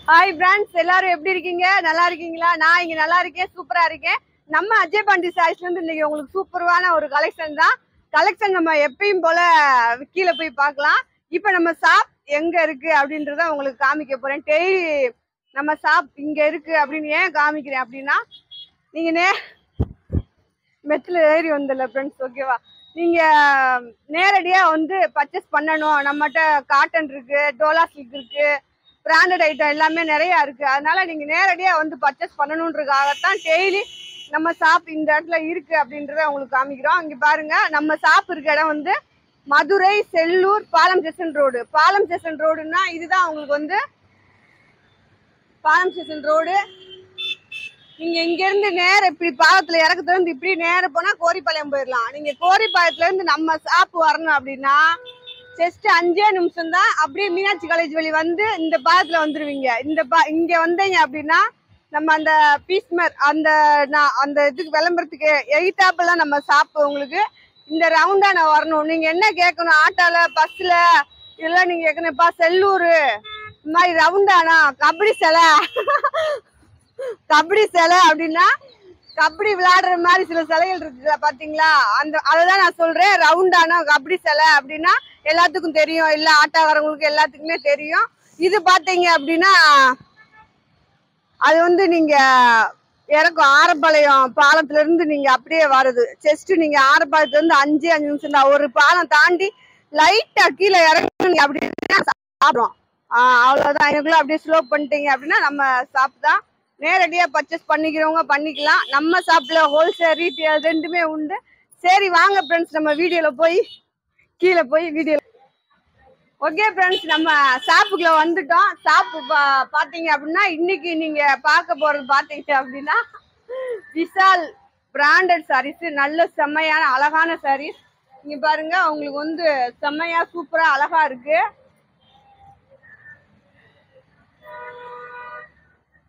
Hi friends, எல்லாரும் எப்படி இருக்கீங்க? நல்லா இருக்கீங்களா? நான் இங்க நல்லா இருக்கேன், சூப்பரா இருக்கேன். நம்ம அஜய் பாண்டி சாரீஸ்ல இருந்து இன்னைக்கு உங்களுக்கு சூப்பரான ஒரு கலெக்ஷன் தான். கலெக்ஷன் நம்ம எப்பயும் போல கீழே போய் பார்க்கலாம். இப்போ நம்ம ஷாப் எங்க இருக்கு அப்படின்றத உங்களுக்கு காமிக்க போறேன். டெய்லி நம்ம ஷாப் இங்க இருக்கு அப்படின்னு ஏன் காமிக்கிறேன் அப்படின்னா, நீங்க மெட்டில் ஏறி வந்துடல ஃப்ரெண்ட்ஸ், ஓகேவா? நீங்க நேரடியா வந்து பர்ச்சேஸ் பண்ணணும். நம்மகிட்ட காட்டன் இருக்கு, டோலா சில்க் இருக்கு, பிராண்டட் ஐட்டம் எல்லாமே நிறைய இருக்கு. அதனால நீங்க நேரடியா வந்து பர்ச்சேஸ் பண்ணணுன்றதுக்காகத்தான் டெய்லி நம்ம ஷாப் இந்த இடத்துல இருக்கு அப்படின்றத உங்களுக்கு காமிக்கிறோம். இங்க பாருங்க, நம்ம ஷாப் இருக்க இடம் வந்து மதுரை செல்லூர் பாலம் ஸ்டேஷன் ரோடு. பாலம் ஸ்டேஷன் ரோடுன்னா இதுதான் உங்களுக்கு வந்து பாலம் ஸ்டேஷன் ரோடு. நீங்க இங்க இருந்து நேரம் இப்படி பாலத்துல இறக்கத்துல இருந்து இப்படி நேரம் போனா கோரிப்பாளையம் போயிடலாம். நீங்க கோரிப்பாளையத்துல இருந்து நம்ம ஷாப் வரணும் அப்படின்னா ஜஸ்ட் 5 நிமிஷம் தான். அப்படியே மீனாட்சி காலேஜ் வழி வந்து இந்த பாலத்துல வந்துருவீங்க. இங்க வந்தீங்க அப்படின்னா நம்ம அந்த பீஸ்மர் அந்த இதுக்கு விளம்பரத்துக்கு எயித்தாப்பெல்லாம் நம்ம ஷாப் உங்களுக்கு இந்த ரவுண்டா நான் வரணும். நீங்க என்ன கேட்கணும்? ஆட்டோல, பஸ்ல இதெல்லாம் நீங்க கேட்கணும்ப்பா. செல்லூர் இந்த மாதிரி ரவுண்டானா கபடி சிலை அப்படின்னா கபடி விளையாடுற மாதிரி சில சிலைகள் இருக்கு பாத்தீங்களா? அததான் நான் சொல்றேன். ரவுண்டானா கபடி சிலை அப்படின்னா எல்லாத்துக்கும் தெரியும், இல்ல ஆட்டோக்காரங்களுக்கு எல்லாத்துக்குமே தெரியும். இது பாத்தீங்க அப்படின்னா அது வந்து நீங்க இறக்கும் ஆரப்பாளையம் பாலத்துல இருந்து நீங்க அப்படியே வருது. ஜஸ்ட் நீங்க ஆரப்பாளையத்துல இருந்து 5 நிமிஷம் தான். ஒரு பாலம் தாண்டி லைட்டா கீழே இறங்குங்க அப்படின்னா சாப்பிடும். அவ்வளவுதான். எனக்குள்ள அப்படியே ஸ்லோ பண்ணிட்டீங்க அப்படின்னா நம்ம ஷாப் தான். நேரடியா பர்ச்சேஸ் பண்ணிக்கிறவங்க பண்ணிக்கலாம். நம்ம ஷாப்ல ஹோல்சேல், ரீட்டெயில் ரெண்டுமே உண்டு. சரி வாங்க ஃப்ரெண்ட்ஸ், நம்ம வீடியோல போய் கீழே போய் வீடியோ. ஓகே ஃப்ரெண்ட்ஸ், நம்ம ஷாப்புக்குள்ள வந்துட்டோம். ஷாப்பு பாத்தீங்க அப்படின்னா இன்னைக்கு நீங்க பார்க்க போறது பாத்தீங்க அப்படின்னா விஷால் பிராண்டட் சாரீஸ். நல்ல செம்மையான அழகான சாரீஸ். இங்க பாருங்க, உங்களுக்கு வந்து செம்மையா சூப்பரா அழகா இருக்கு.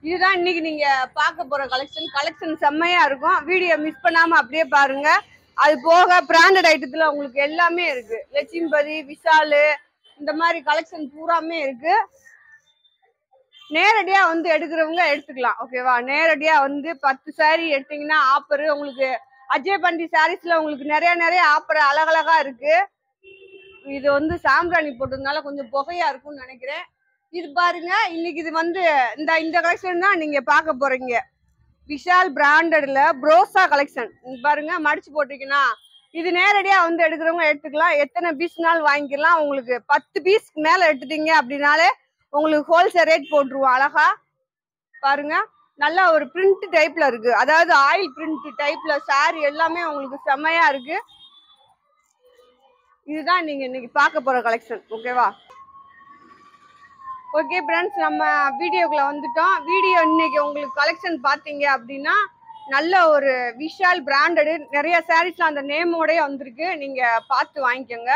இதுதான் இன்னைக்கு நீங்க பார்க்க போற கலெக்ஷன் செம்மையா இருக்கும். வீடியோ மிஸ் பண்ணாம அப்படியே பாருங்க. அது போக பிராண்டட் ஐட்டத்துல உங்களுக்கு எல்லாமே இருக்கு. லட்சுமிபதி, விஷாலு இந்த மாதிரி கலெக்ஷன் பூராமே இருக்கு. நேரடியா வந்து எடுக்கிறவங்க எடுத்துக்கலாம், ஓகேவா? நேரடியா வந்து 10 சாரி எடுத்தீங்கன்னா ஆஃபர் உங்களுக்கு. அஜய் பாண்டி சாரீஸ்ல உங்களுக்கு நிறைய ஆஃபர் அழகழகா இருக்கு. இது வந்து சாம்பிராணி போட்டதுனால கொஞ்சம் புகையா இருக்கும்னு நினைக்கிறேன். இது பாருங்க, இன்னைக்கு இது வந்து இந்த கலெக்ஷன் தான் நீங்க பார்க்க போறீங்க. விஷால் பிராண்டட்ல ப்ரோசா கலெக்ஷன் பாருங்க, மடிச்சு போட்டிருக்கீங்கன்னா இது நேரடியா வந்து எடுக்கிறவங்க எடுத்துக்கலாம். எத்தனை பீஸ்னாலும் வாங்கிக்கலாம். உங்களுக்கு 10 பீஸ்க்கு மேல எடுத்துட்டீங்க அப்படின்னாலே உங்களுக்கு ஹோல்சேல் ரேட் போட்டுருவோம். அழகா பாருங்க, நல்லா ஒரு பிரிண்ட் டைப்ல இருக்கு. அதாவது ஆயில் பிரிண்ட் டைப்ல சாரி எல்லாமே உங்களுக்கு செம்மையா இருக்கு. இதுதான் நீங்க இன்னைக்கு பார்க்க போற கலெக்ஷன், ஓகேவா? ஓகே ஃப்ரெண்ட்ஸ், நம்ம வீடியோக்குள்ள வந்துட்டோம். வீடியோ இன்னைக்கு உங்களுக்கு கலெக்ஷன் பார்த்தீங்க அப்படின்னா நல்ல ஒரு விஷால் பிராண்டடு நிறைய சாரீஸ்லாம் அந்த நேமோடய வந்திருக்கு. நீங்க பார்த்து வாங்கிக்கோங்க.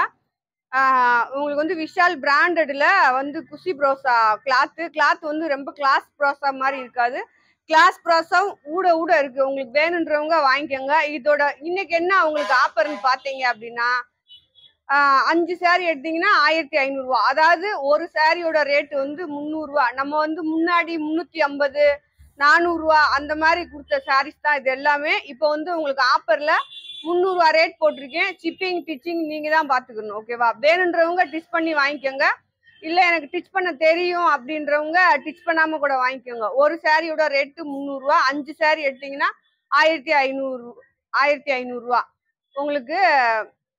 உங்களுக்கு வந்து விஷால் பிராண்டட்ல வந்து குஷி ப்ரோசா கிளாத் வந்து ரொம்ப கிளாஸ் ப்ரோசா மாதிரி இருக்காது. கிளாஸ் ப்ரோசாவும் ஊட இருக்கு. உங்களுக்கு வேணுன்றவங்க வாங்கிக்கோங்க. இதோட இன்னைக்கு என்ன உங்களுக்கு ஆஃபர்னு பார்த்தீங்க அப்படின்னா 5 சாரி எடுத்தீங்கன்னா 1500 ரூபா. அதாவது ஒரு சாரியோட ரேட்டு வந்து 300 ரூபா. நம்ம வந்து முன்னாடி 350, 400 ரூபா அந்த மாதிரி கொடுத்த சாரீஸ் தான் இது எல்லாமே. இப்போ வந்து உங்களுக்கு ஆஃபர்ல 300 ரூபா ரேட் போட்டிருக்கேன். ஷிப்பிங், டிச்சிங் நீங்க தான் பாத்துக்கணும், ஓகேவா? வேணுன்றவங்க டிச் பண்ணி வாங்கிக்கோங்க. இல்ல எனக்கு டிச் பண்ண தெரியும் அப்படின்றவங்க டிச் பண்ணாம கூட வாங்கிக்கோங்க. ஒரு சாரியோட ரேட்டு 300 ரூபா. 5 சாரி எடுத்தீங்கன்னா 1500 ரூபா உங்களுக்கு.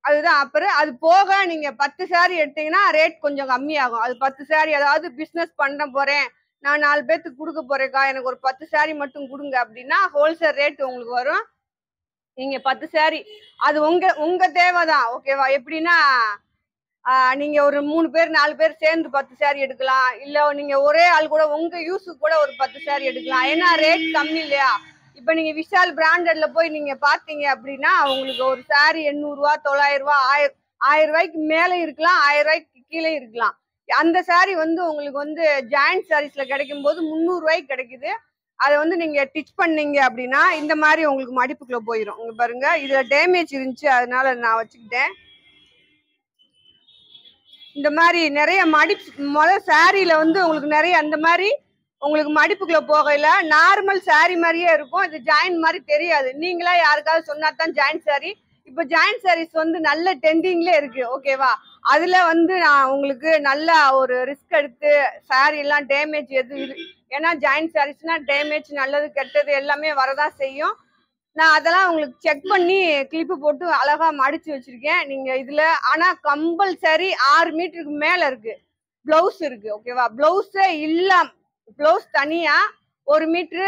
அதுதான் ஆஃபர். அது போக நீங்க 10 சாரி எடுத்தீங்கன்னா ரேட் கொஞ்சம் கம்மியாகும். அது 10 சாரி, அதாவது பிசினஸ் பண்ண போறேன், நான் 4 பேத்துக்கு கொடுக்க போறேக்கா, எனக்கு ஒரு 10 சாரி மட்டும் கொடுங்க அப்படின்னா ஹோல்சேல் ரேட் உங்களுக்கு வரும். நீங்க 10 சாரி அது உங்க தேவைதான், ஓகேவா? எப்படின்னா நீங்க ஒரு 3 பேர் 4 பேர் சேர்ந்து 10 சாரி எடுக்கலாம். இல்ல நீங்க ஒரே ஆள் கூட உங்க யூஸுக்கு கூட ஒரு 10 சாரி எடுக்கலாம். ஏன்னா ரேட் கம்மி இல்லையா? இப்ப நீங்க விஷால் பிராண்டட்ல போய் நீங்க பாத்தீங்க அப்படின்னா உங்களுக்கு ஒரு சாரி 800 ரூபா, 900 ரூபா, 1000 ரூபாய்க்கு மேல இருக்கலாம், 1000 ரூபாய்க்கு கீழே இருக்கலாம். அந்த சாரி வந்து உங்களுக்கு வந்து ஜாயிண்ட் சாரீஸ்ல கிடைக்கும் போது 300 ரூபாய்க்கு கிடைக்குது. அதை வந்து நீங்க டிச் பண்ணீங்க அப்படின்னா இந்த மாதிரி உங்களுக்கு மடிப்புக்குள்ள போயிடும். இங்க பாருங்க, இதுல டேமேஜ் இருந்துச்சு, அதனால நான் வச்சுக்கிட்டேன். இந்த மாதிரி நிறைய சாரியில வந்து உங்களுக்கு நிறைய அந்த மாதிரி உங்களுக்கு மடிப்புக்குள்ள போகையில நார்மல் சாரி மாதிரியே இருக்கும். இது ஜாயின் மாதிரி தெரியாது. நீங்களா யாருக்காவது சொன்னாதான் ஜாயின் சாரி. இப்ப ஜாயின் சாரீஸ் வந்து நல்ல ட்ரெண்டிங்ல இருக்கு. ஓகேவா? அதுல வந்து நான் உங்களுக்கு நல்ல ஒரு ரிஸ்க் எடுத்து சாரி எல்லாம் டேமேஜ் எதுவும் ஏன்னா ஜாயின் சாரீஸ்னா டேமேஜ் நல்லது கெட்டது எல்லாமே வரதான் செய்யும். நான் அதெல்லாம் உங்களுக்கு செக் பண்ணி கிளிப்பு போட்டு அழகா மடிச்சு வச்சிருக்கேன். நீங்க இதுல ஆனா கம்பல்சரி 6 மீட்டருக்கு மேல இருக்கு. பிளவுஸ் இருக்கு. ஓகேவா? பிளவுஸே இல்லாம பிளவுஸ் தனியா 1 மீட்டரு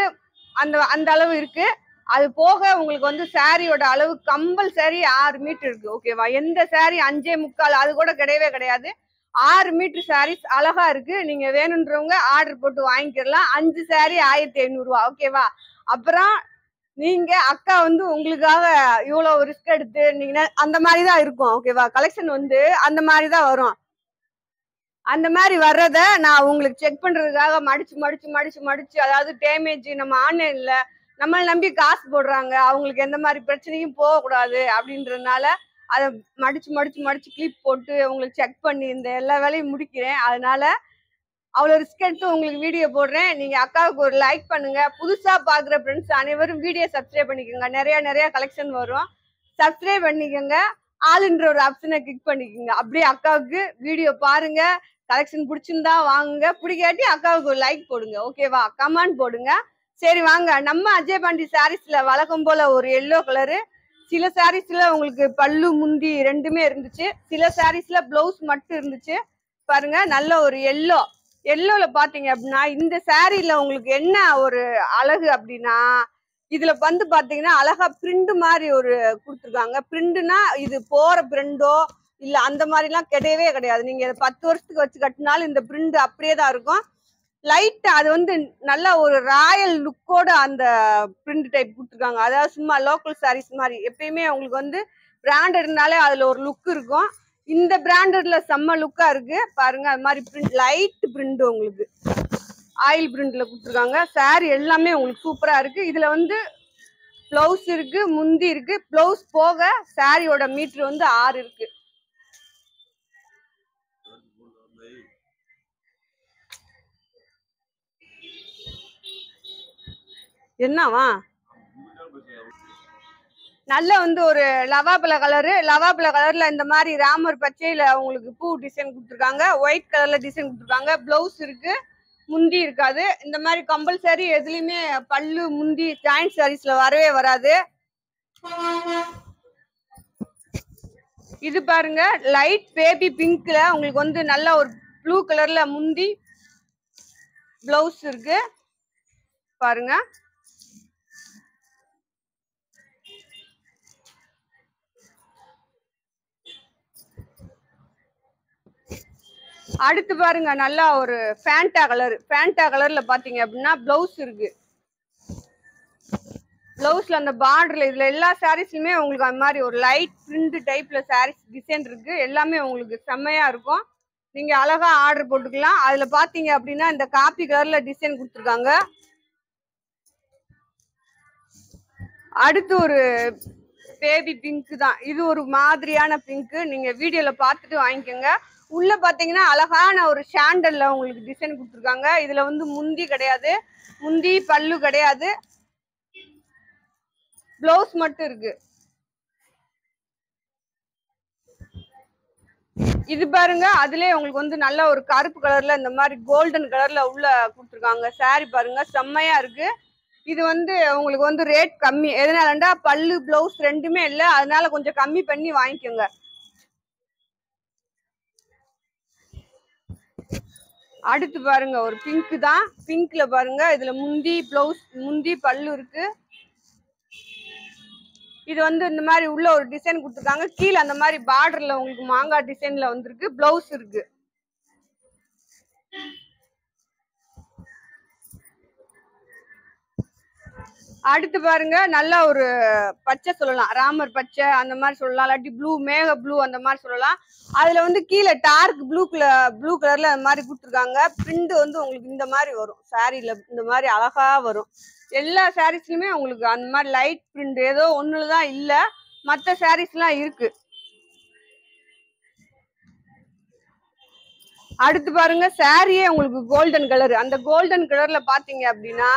அந்த அந்த அளவு இருக்கு. அது போக உங்களுக்கு வந்து சாரியோட அளவு கம்பல்சரி 6 மீட்டர் இருக்கு. ஓகேவா? எந்த சாரி 5.25 அது கூட கிடையவே கிடையாது. 6 மீட்டர் சாரீஸ் அழகா இருக்கு. நீங்க வேணுன்றவங்க ஆர்டர் போட்டு வாங்கிக்கலாம். 5 சாரி 1500 ரூபா. ஓகேவா? அப்புறம் நீங்க அக்கா வந்து உங்களுக்காக இவ்வளவு ரிஸ்க் எடுத்து நீங்க அந்த மாதிரிதான் இருக்கும். ஓகேவா? கலெக்ஷன் வந்து அந்த மாதிரிதான் வரும். அந்த மாதிரி வர்றத நான் உங்களுக்கு செக் பண்றதுக்காக மடிச்சு அதாவது டேமேஜ் நம்ம ஆன்லைன்ல நம்மளை நம்பி காசு போடுறாங்க, அவங்களுக்கு எந்த மாதிரி பிரச்சனையும் போகக்கூடாது அப்படின்றதுனால அதை மடிச்சு கிளிப் போட்டு உங்களுக்கு செக் பண்ணி இந்த எல்லா வேலையும் முடிக்கிறேன். அதனால அவ்வளவு ரிஸ்க் எடுத்து உங்களுக்கு வீடியோ போடுறேன். நீங்க அக்காவுக்கு ஒரு லைக் பண்ணுங்க. புதுசா பாக்குற ஃப்ரெண்ட்ஸ் அனைவரும் வீடியோ சப்ஸ்கிரைப் பண்ணிக்கோங்க. நிறைய கலெக்ஷன் வரும். சப்ஸ்கிரைப் பண்ணிக்கோங்க. ஆளுன்ற ஒரு ஆப்ஷனை கிளிக் பண்ணிக்கோங்க. அப்படியே அக்காவுக்கு வீடியோ பாருங்க. கலெக்ஷன் பிடிச்சிருந்தா வாங்குங்க, பிடிக்காட்டி அக்காவுக்கு ஒரு லைக் போடுங்க. ஓகேவா? கமெண்ட் போடுங்க. சரி வாங்க, நம்ம அஜய் பாண்டி சாரீஸ்ல வழக்கம் போல ஒரு எல்லோ கலரு. சில சாரீஸ்ல உங்களுக்கு பல்லு முந்தி ரெண்டுமே இருந்துச்சு. சில சாரீஸ்ல பிளவுஸ் மட்டும் இருந்துச்சு. பாருங்க, நல்ல ஒரு எல்லோல பாத்தீங்க அப்படின்னா இந்த சாரீல உங்களுக்கு என்ன ஒரு அழகு அப்படின்னா இதுல வந்து பாத்தீங்கன்னா அழகா பிரிண்ட் மாதிரி ஒரு கொடுத்துருக்காங்க. பிரிண்ட்னா இது போற பிரிண்டோ இல்ல அந்த மாதிரி எல்லாம் கிடையவே கிடையாது. நீங்க 10 வருஷத்துக்கு வச்சு கட்டினாலும் இந்த பிரிண்ட் அப்படியே தான் இருக்கும். லைட் அது வந்து நல்ல ஒரு ராயல் லுக்கோட அந்த பிரிண்ட் டைப் கொடுத்துருக்காங்க. அதாவது சும்மா லோக்கல் சாரீஸ் மாதிரி எப்பயுமே உங்களுக்கு வந்து பிராண்டட்னாலே அதுல ஒரு லுக் இருக்கும். இந்த பிராண்டட்ல செம்ம லுக்கா இருக்கு. பாருங்க, அது மாதிரி பிரிண்ட் லைட் பிரிண்ட் உங்களுக்கு ஆயில் பிரிண்ட்ல கொடுத்துருக்காங்க. சாரி எல்லாமே உங்களுக்கு சூப்பரா இருக்கு. இதுல வந்து பிளவுஸ் இருக்கு, முந்தி இருக்கு. பிளவுஸ் போக சாரியோட மீட்டர் வந்து 6 இருக்கு. என்னவா நல்ல வந்து ஒரு லவாபல கலர்ல இந்த மாதிரி ராமர் பச்சையில உங்களுக்கு பூ டிசைன் கொடுத்துருக்காங்க. ஒயிட் கலர்ல டிசைன் கொடுத்துருக்காங்க. பிளவுஸ் இருக்கு, முந்தி இருக்காது. இந்த மாதிரி கம்பல்சரி எதுலயுமே பல்லு முந்தி ஜாயிண்ட் சாரீஸ்ல வரவே வராது. இது பாருங்க, லைட் பேபி பிங்க்ல உங்களுக்கு வந்து நல்ல ஒரு ப்ளூ கலர்ல முந்தி பிளவுஸ் இருக்கு. பாருங்க, அடுத்து பாருங்க, நல்லா ஒரு ஃபேண்டா கலர்ல பாத்தீங்க அப்படின்னா பிளவுஸ் இருக்கு. பிளவுஸ்ல அந்த பார்டர்ல இதுல எல்லா சாரீஸ்லயுமே உங்களுக்கு அந்த மாதிரி ஒரு லைட் பிரிண்ட் டைப்ல சாரீஸ் டிசைன் இருக்கு. எல்லாமே உங்களுக்கு செம்மையா இருக்கும். நீங்க அழகா ஆர்டர் போட்டுக்கலாம். அதுல பாத்தீங்க அப்படின்னா இந்த காப்பி கலர்ல டிசைன் கொடுத்துருக்காங்க. அடுத்து ஒரு பேபி பிங்க் தான். இது ஒரு மாதிரியான பிங்க். நீங்க வீடியோல பார்த்துட்டு வாங்கிக்கோங்க. உள்ள பாத்தீங்கன்னா அழகான ஒரு சாண்டல்ல உங்களுக்கு டிசைன் கொடுத்துருக்காங்க. இதுல வந்து முந்தி கிடையாது, முந்தி பல்லு கிடையாது, பிளவுஸ் மட்டும் இருக்கு. இது பாருங்க, அதுலயே உங்களுக்கு வந்து நல்ல ஒரு கருப்பு கலர்ல இந்த மாதிரி கோல்டன் கலர்ல உள்ள கொடுத்துருக்காங்க. சாரி பாருங்க, செம்மையா இருக்கு. இது வந்து உங்களுக்கு வந்து ரேட் கம்மி. எதனாலண்டா பல்லு பிளவுஸ் ரெண்டுமே இல்ல, அதனால கொஞ்சம் கம்மி பண்ணி வாங்கிக்கோங்க. அடுத்து பாருங்க, ஒரு பிங்க் தான். பிங்க்ல பாருங்க, இதுல முந்தி பிளவுஸ் முந்தி பல்லு இருக்கு. இது வந்து இந்த மாதிரி உள்ள ஒரு டிசைன் கொடுத்துருக்காங்க. கீழே அந்த மாதிரி பார்டர்ல உங்களுக்கு மாங்காய் டிசைன்ல வந்திருக்கு. பிளவுஸ் இருக்கு. அடுத்து பாருங்க, நல்ல ஒரு பச்சை சொல்லலாம், ராமர் பச்சை அந்த மாதிரி சொல்லலாம், இல்லாட்டி ப்ளூ மேக ப்ளூ அந்த மாதிரி சொல்லலாம். அதுல வந்து கீழே டார்க் ப்ளூ கலர்ல அந்த மாதிரி கொடுத்துருக்காங்க. பிரிண்ட் வந்து உங்களுக்கு இந்த மாதிரி வரும். சாரீல இந்த மாதிரி அழகா வரும். எல்லா சாரீஸ்லயுமே உங்களுக்கு அந்த மாதிரி லைட் பிரிண்ட் ஏதோ ஒண்ணுலதான் இல்ல, மற்ற சாரீஸ் எல்லாம் இருக்கு. அடுத்து பாருங்க சாரியே உங்களுக்கு கோல்டன் கலர். அந்த கோல்டன் கலர்ல பாத்தீங்க அப்படின்னா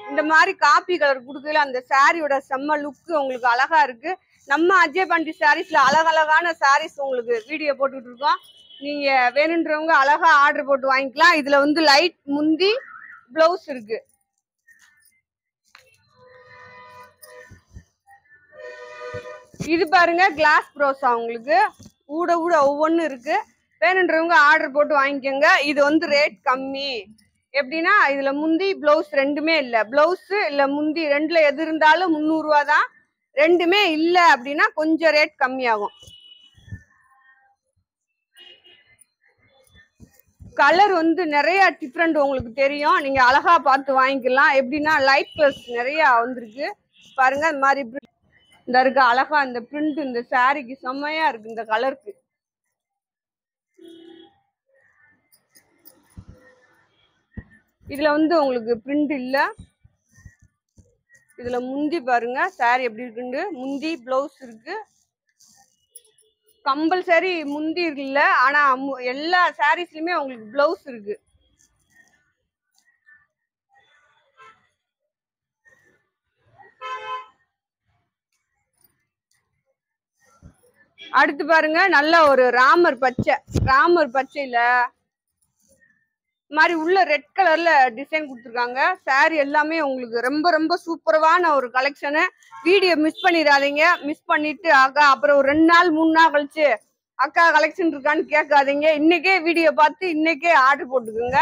இந்த மாதிரி காப்பி கலர் கொடுக்கல அந்த சாரியோட செம்ம லுக் உங்களுக்கு அழகா இருக்கு. நம்ம அஜய் பாண்டி சாரீஸ்ல அழகழகான சாரீஸ் உங்களுக்கு வீடியோ போட்டுட்டு இருக்கோம். நீங்க வேணுன்றவங்க அழகா ஆர்டர் போட்டு வாங்கிக்கலாம். இதுல வந்து லைட் முந்தி பிளவுஸ் இருக்கு. இது பாருங்க கிளாஸ் ப்ரோஸா உங்களுக்கு ஊட ஊட ஒவ்வொன்னு இருக்கு. வேணுன்றவங்க ஆர்டர் போட்டு வாங்கிக்கோங்க. இது வந்து ரேட் கம்மி. எப்படின்னா இதுல முந்தி பிளவுஸ் ரெண்டுமே இல்ல. பிளவுஸ் இல்ல முந்தி ரெண்டுல எது இருந்தாலும் 300 ரூபா தான். ரெண்டுமே இல்ல அப்படின்னா கொஞ்சம் ரேட் கம்மியாகும். கலர் வந்து நிறைய டிஃப்ரெண்ட் உங்களுக்கு தெரியும். நீங்க அழகா பார்த்து வாங்கிக்கலாம். எப்படின்னா லைட் கலர்ஸ் நிறைய வந்திருக்கு பாருங்க. இந்த மாதிரி இந்த இருக்கு அழகா இந்த பிரிண்ட் இந்த சாரிக்கு செம்மையா இருக்கு. இந்த கலருக்கு இதுல வந்து உங்களுக்கு பிரிண்ட் இல்ல. இதுல முந்தி பாருங்க சாரி எப்படி இருக்குன்னு. முந்தி பிளவுஸ் இருக்கு. கம்பல்சரி முந்தி இல்ல, ஆனா எல்லா சாரீஸ்லயுமே உங்களுக்கு பிளவுஸ் இருக்கு. அடுத்து பாருங்க நல்ல ஒரு ராமர் பச்சை. ராமர் பச்சையில மாதிரி உள்ள ரெட் கலர்ல டிசைன் கொடுத்துருக்காங்க. சாரி எல்லாமே உங்களுக்கு ரொம்ப ரொம்ப சூப்பரான ஒரு கலெக்ஷனு. வீடியோ மிஸ் பண்ணிடாதீங்க. மிஸ் பண்ணிட்டு அக்கா அப்புறம் ஒரு 2 நாள் 3 நாள் கழிச்சு அக்கா கலெக்ஷன் இருக்கான்னு கேட்காதீங்க. இன்னைக்கே வீடியோ பார்த்து இன்னைக்கே ஆர்டர் போட்டுக்கோங்க.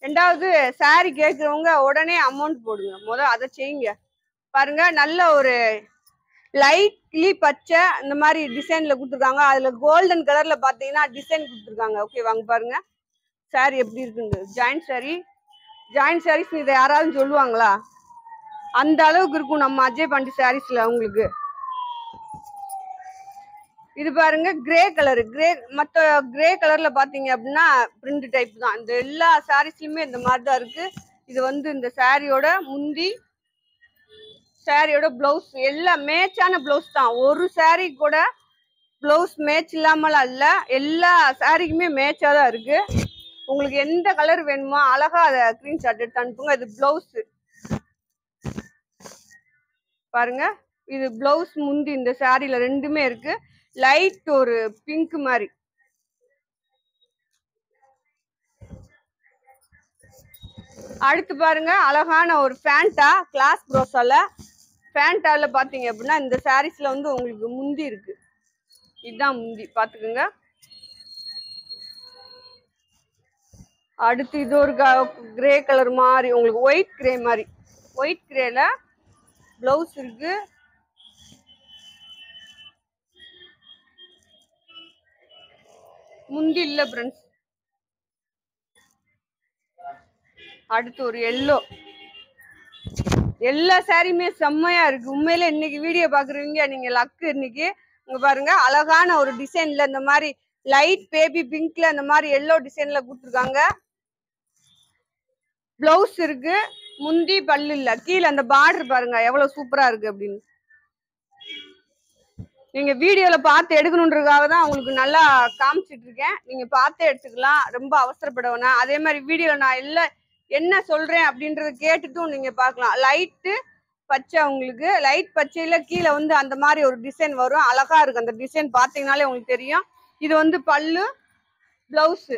ரெண்டாவது சாரி கேட்குறவங்க உடனே அமௌண்ட் போடுங்க. அதை செய்யுங்க. பாருங்க நல்ல ஒரு லைட் கிளி பச்சை இந்த மாதிரி டிசைன்ல கொடுத்துருக்காங்க. அதுல கோல்டன் கலர்ல பாத்தீங்கன்னா டிசைன் கொடுத்துருக்காங்க. ஓகே வாங்க பாருங்க சாரி எப்படி இருக்குன்னு. ஜாயிண்ட் சாரீஸ் இதை யாராவது சொல்லுவாங்களா? அந்த அளவுக்கு இருக்கும் நம்ம அஜய் பாண்டி சாரீஸ்ல உங்களுக்கு. இது பாருங்க கிரே கலர். மற்ற கிரே கலர்ல பாத்தீங்க அப்படின்னா பிரிண்ட் டைப் தான். இந்த எல்லா சாரீஸ்லயுமே இந்த மாதிரி தான் இருக்கு. இது வந்து இந்த சாரியோட முந்தி, சாரியோட பிளவுஸ் எல்லாம் மேட்சான பிளவுஸ் தான். ஒரு சாரி கூட பிளவுஸ் மேட்ச் இல்லாமலாம் இல்ல. எல்லா சாரிக்குமே மேட்சா தான் இருக்கு. உங்களுக்கு எந்த கலர் வேணுமோ அழகா அதை ஸ்கிரீன்ஷாட் எடுத்து அனுப்புங்க. இது பிளவுஸ் பாருங்க. இது பிளவுஸ் முந்தி இந்த சாரியில ரெண்டுமே இருக்கு. லைட் ஒரு பிங்க் மாதிரி. அடுத்து பாருங்க அழகான ஒரு ஃபேண்டா கிளாஸ் ப்ரோஸால. ஃபேண்டால பாத்தீங்க அப்படின்னா இந்த சாரீஸ்ல வந்து உங்களுக்கு முந்தி இருக்கு. இதுதான் முந்தி பாத்துக்கோங்க. அடுத்து இது ஒரு கிரே கலர் மாதிரி உங்களுக்கு ஒயிட் கிரே மாதிரி. ஒயிட் கிரேல பிளவுஸ் இருக்கு. முந்தி இல்ல ஃப்ரெண்ட்ஸ். அடுத்து ஒரு எல்லோ. எல்லா சாரியுமே செம்மையா இருக்கு. உண்மையில இன்னைக்கு வீடியோ பாக்குறீங்க நீங்க லக்கு. இன்னைக்கு இங்க பாருங்க அழகான ஒரு டிசைன்ல இந்த மாதிரி லைட் பேபி பிங்க்ல இந்த மாதிரி எல்லோ டிசைன்ல கொடுத்துருக்காங்க. பிளவுஸ் இருக்கு. முந்தி பல்லு இல்ல. கீழே அந்த பார்டர் பாருங்க எவ்வளவு சூப்பரா இருக்கு அப்படின்னு. நீங்க வீடியோல பார்த்து எடுக்கணுன்றதுக்காக தான் உங்களுக்கு நல்லா காமிச்சிட்டு இருக்கேன். நீங்க பார்த்தே எடுத்துக்கலாம். ரொம்ப அவசரப்பட வேணாம். அதே மாதிரி வீடியோல நான் எல்லாம் என்ன சொல்றேன் அப்படின்றத கேட்டுட்டும் நீங்க பார்க்கலாம். லைட்டு பச்சை உங்களுக்கு லைட் பச்சையில கீழே வந்து அந்த மாதிரி ஒரு டிசைன் வரும். அழகா இருக்கு. அந்த டிசைன் பார்த்தீங்கன்னாலே உங்களுக்கு தெரியும். இது வந்து பல்லு பிளவுஸ்.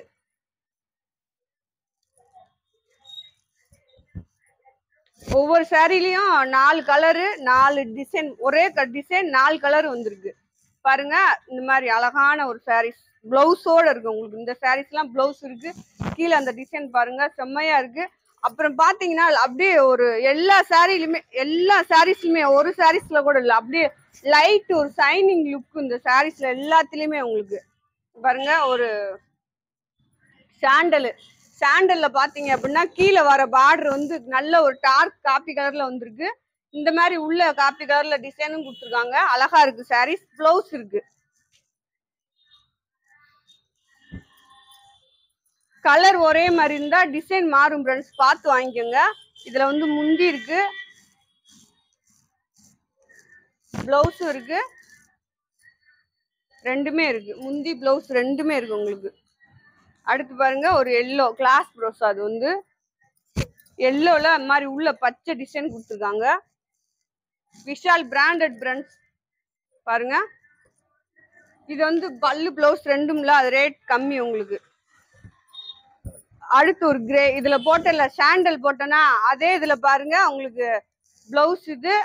ஒவ்வொரு சாரிலையும் 4 கலரு 4 டிசைன். ஒரே டிசைன் 4 கலர் வந்திருக்கு பாருங்க. இந்த மாதிரி அழகான ஒரு சாரீஸ் பிளவுஸோட இருக்கு உங்களுக்கு. இந்த சாரீஸ் எல்லாம் பிளவுஸ் இருக்கு. கீழே அந்த டிசைன் பாருங்க செம்மையா இருக்கு. அப்புறம் பாத்தீங்கன்னா அப்படியே ஒரு எல்லா சாரிலுமே எல்லா சாரீஸ்லுமே ஒரு சாரீஸ்ல கூட இல்ல அப்படியே லைட் ஒரு சைனிங் லுக் இந்த சாரீஸ்ல எல்லாத்துலயுமே உங்களுக்கு பாருங்க. ஒரு சாண்டல்ல பாத்தீங்க அப்படின்னா கீழே வர பார்டர் வந்து நல்ல ஒரு டார்க் காப்பி கலர்ல வந்திருக்கு. இந்த மாதிரி உள்ள காப்பி கலர்ல டிசைனும் கொடுத்துருக்காங்க. அழகா இருக்கு சாரீஸ். பிளவுஸ் இருக்கு. கலர் ஒரே மாதிரி இருந்தா டிசைன் மாறும் ஃப்ரெண்ட்ஸ். பார்த்து வாங்கிக்கோங்க. இதுல வந்து முந்தி இருக்கு. பிளவுஸும் இருக்கு. ரெண்டுமே இருக்கு. முந்தி பிளவுஸ் ரெண்டுமே இருக்கு உங்களுக்கு. அடுத்து பாருங்க ஒரு எல்லோ கிளாஸ் ப்ரோஸ். அது வந்து எல்லோல அந்த மாதிரி உள்ள பச்சை டிசைன் கொடுத்துருக்காங்க. விஷால் பிராண்டட் பிராண்ட்ஸ் பாருங்க. இது வந்து பல்லு பிளவுஸ் ரெண்டும்ல, அது ரேட் கம்மி உங்களுக்கு. அடுத்து ஒரு கிரே, இதுல போட்டல சாண்டல் போட்டனா அதே இதுல பாருங்க உங்களுக்கு பிளவுஸ் இது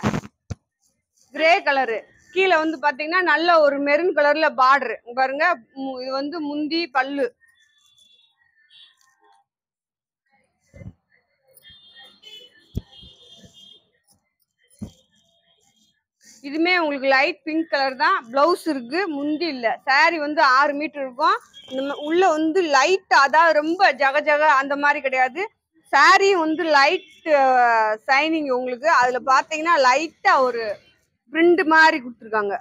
கிரே கலரு. கீழே வந்து பாத்தீங்கன்னா நல்ல ஒரு மெரூன் கலர்ல பார்டர் பாருங்க. இது வந்து முந்தி பல்லு. இதுமே உங்களுக்கு லைட் பிங்க் கலர் தான். பிளவுஸ் இருக்கு, முந்தி இல்ல. சாரி வந்து 6 மீட்டர் இருக்கும். உள்ள வந்து லைட், அதாவது ரொம்ப ஜக ஜக அந்த மாதிரி கிடையாது. சாரி வந்து லைட் சைனிங் உங்களுக்கு. அதுல பாத்தீங்கன்னா லைட்டா ஒரு பிரிண்ட் மாதிரி கொடுத்துருக்காங்க.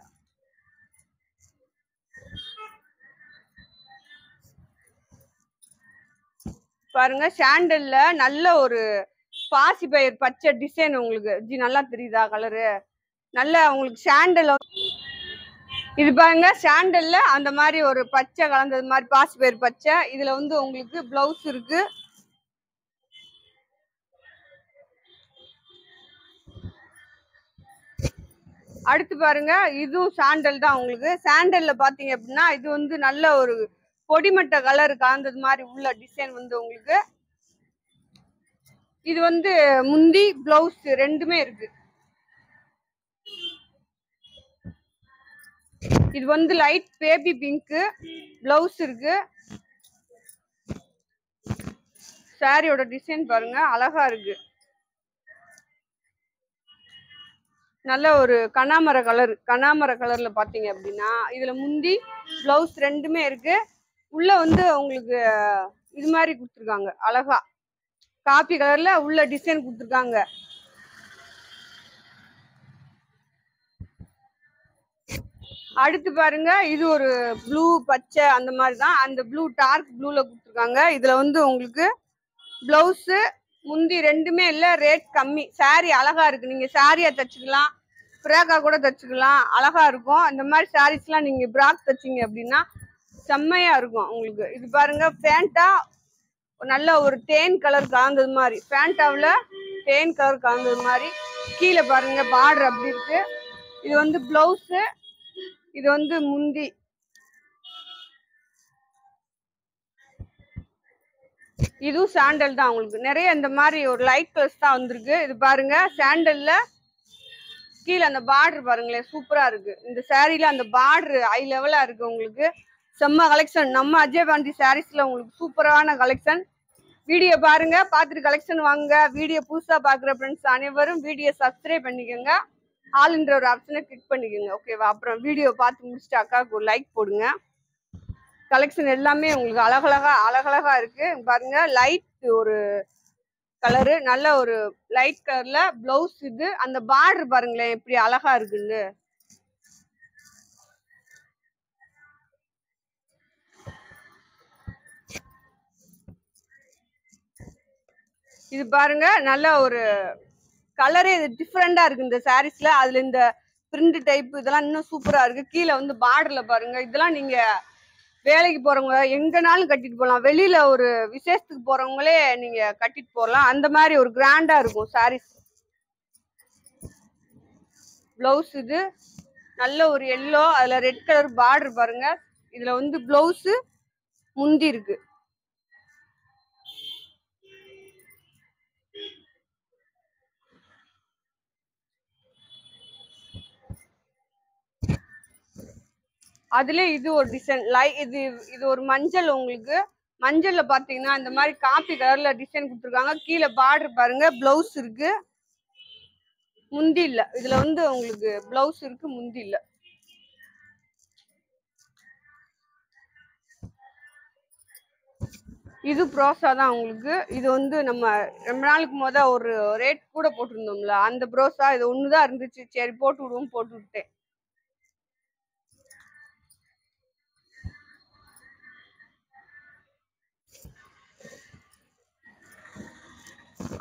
பாருங்க சாண்டல்ல நல்ல ஒரு பாசி பயிர் பச்சை டிசைன் உங்களுக்கு. நல்லா தெரியுதா கலரு? நல்ல உங்களுக்கு சாண்டல். இது பாருங்க சாண்டல்ல அந்த மாதிரி ஒரு பச்சை கலந்தது மாதிரி பாசி பயிர் பச்சை. இதுல வந்து உங்களுக்கு பிளவுஸ் இருக்கு. அடுத்து பாருங்க இதுவும் சாண்டல் தான் உங்களுக்கு. சாண்டல்ல பாத்தீங்க அப்படின்னா இது வந்து நல்ல ஒரு பொடிமட்ட கலர் கலந்தது மாதிரி உள்ள டிசைன் வந்து உங்களுக்கு. இது வந்து முந்தி பிளவுஸ் ரெண்டுமே இருக்கு. இது வந்து லைட் பேபி பிங்க் பிளவுஸ் இருக்கு. சாரியோட டிசைன் பாருங்க அழகா இருக்கு. நல்ல ஒரு கனாமர கலர். கனாமர கலர்ல பாத்தீங்க அப்படின்னா இதுல முந்தி பிளவுஸ் ரெண்டுமே இருக்கு. உள்ள வந்து உங்களுக்கு இது மாதிரி கொடுத்துருக்காங்க அழகா. காப்பி கலர்ல உள்ள டிசைன் கொடுத்துருக்காங்க. அடுத்து பாருங்க இது ஒரு ப்ளூ பச்சை அந்த மாதிரி தான். அந்த ப்ளூ டார்க் ப்ளூல கொடுத்துருக்காங்க. இதுல வந்து உங்களுக்கு பிளவுஸ் முந்தி ரெண்டுமே இல்ல, ரேட் கம்மி. சாரி அழகா இருக்கு. நீங்க சாரியா தச்சுக்கலாம், ஃப்ராக்கா கூட தச்சுக்கலாம், அழகா இருக்கும். இந்த மாதிரி சாரீஸ் எல்லாம் நீங்க பிராக் தச்சிங்க அப்படின்னா செம்மையா இருக்கும் உங்களுக்கு. இது பாருங்க பேண்டா நல்ல ஒரு தேன் கலர் கலந்தது மாதிரி. பேண்டாவில் தேன் கலர் கலந்தது மாதிரி. கீழே பாருங்க பார்டர் அப்படி இருக்கு. இது வந்து பிளவுஸ், இது வந்து முந்தி. இதுவும் சாண்டல் தான் உங்களுக்கு. நிறைய இந்த மாதிரி ஒரு லைட் கலர்ஸ் தான் வந்திருக்கு. இது பாருங்க சாண்டல்ல கீழே அந்த பார்டர் பாருங்களேன், சூப்பரா இருக்கு. இந்த சாரீல அந்த பார்டர் ஹை லெவலா இருக்கு உங்களுக்கு. செம்ம கலெக்ஷன். நம்ம அஜய் பாண்டி சாரீஸ்ல உங்களுக்கு சூப்பரான கலெக்ஷன். வீடியோ பாருங்க, பார்த்துட்டு கலெக்ஷன் வாங்க. வீடியோ புதுசா பாக்குற ஃப்ரெண்ட்ஸ் அனைவரும் வீடியோ சப்ஸ்கிரைப் பண்ணிக்கோங்க. ஆல்ன்ற ஒரு ஆப்ஷனை கிளிக் பண்ணிக்கோங்க. ஓகேவா? அப்புறம் வீடியோ பார்த்து முடிச்சுட்டு அக்காவுக்கு ஒரு லைக் போடுங்க. கலெக்ஷன் எல்லாமே உங்களுக்கு அழகழகா இருக்கு பாருங்க. லைட் ஒரு கலரு, நல்ல ஒரு லைட் கலர்ல பிளவுஸ். இது அந்த பார்டர் பாருங்களேன் எப்படி அழகா இருக்குன்னு. இது பாருங்க நல்ல ஒரு கலரே இது டிஃப்ரெண்டா இருக்கு இந்த சாரீஸ்ல. அதுல இந்த பிரிண்ட் டைப் இதெல்லாம் இன்னும் சூப்பரா இருக்கு. கீழே வந்து பார்டர்ல பாருங்க. இதெல்லாம் நீங்க வேலைக்கு போறவங்க எங்கனாலும் கட்டிட்டு போகலாம். வெளியில ஒரு விசேஷத்துக்கு போறவங்களே நீங்க கட்டிட்டு போகலாம். அந்த மாதிரி ஒரு கிராண்டா இருக்கும் சாரீஸ். பிளவுஸ் இது நல்ல ஒரு எல்லோ, அதுல ரெட் கலர் பார்டர் பாருங்க. இதுல வந்து பிளவுஸ் முந்தி இருக்கு. அதுல இது ஒரு டிசைன் இது ஒரு மஞ்சள் உங்களுக்கு. மஞ்சள்ல பாத்தீங்கன்னா இந்த மாதிரி காப்பி கலர்ல டிசைன் கொடுத்துருக்காங்க. கீழே பார்டர் பாருங்க. பிளவுஸ் இருக்கு, முந்தி இல்ல. இதுல வந்து உங்களுக்கு பிளவுஸ் இருக்கு, முந்தி இல்ல. இது ப்ரோஸா தான் உங்களுக்கு. இது வந்து நம்ம ரொம்ப நாளுக்கு ஒரு ரேட் கூட போட்டிருந்தோம்ல, அந்த ப்ரோஸா. இது ஒண்ணுதான் இருந்துச்சு, சரி போட்டு விடுவோம், போட்டு விட்டேன்.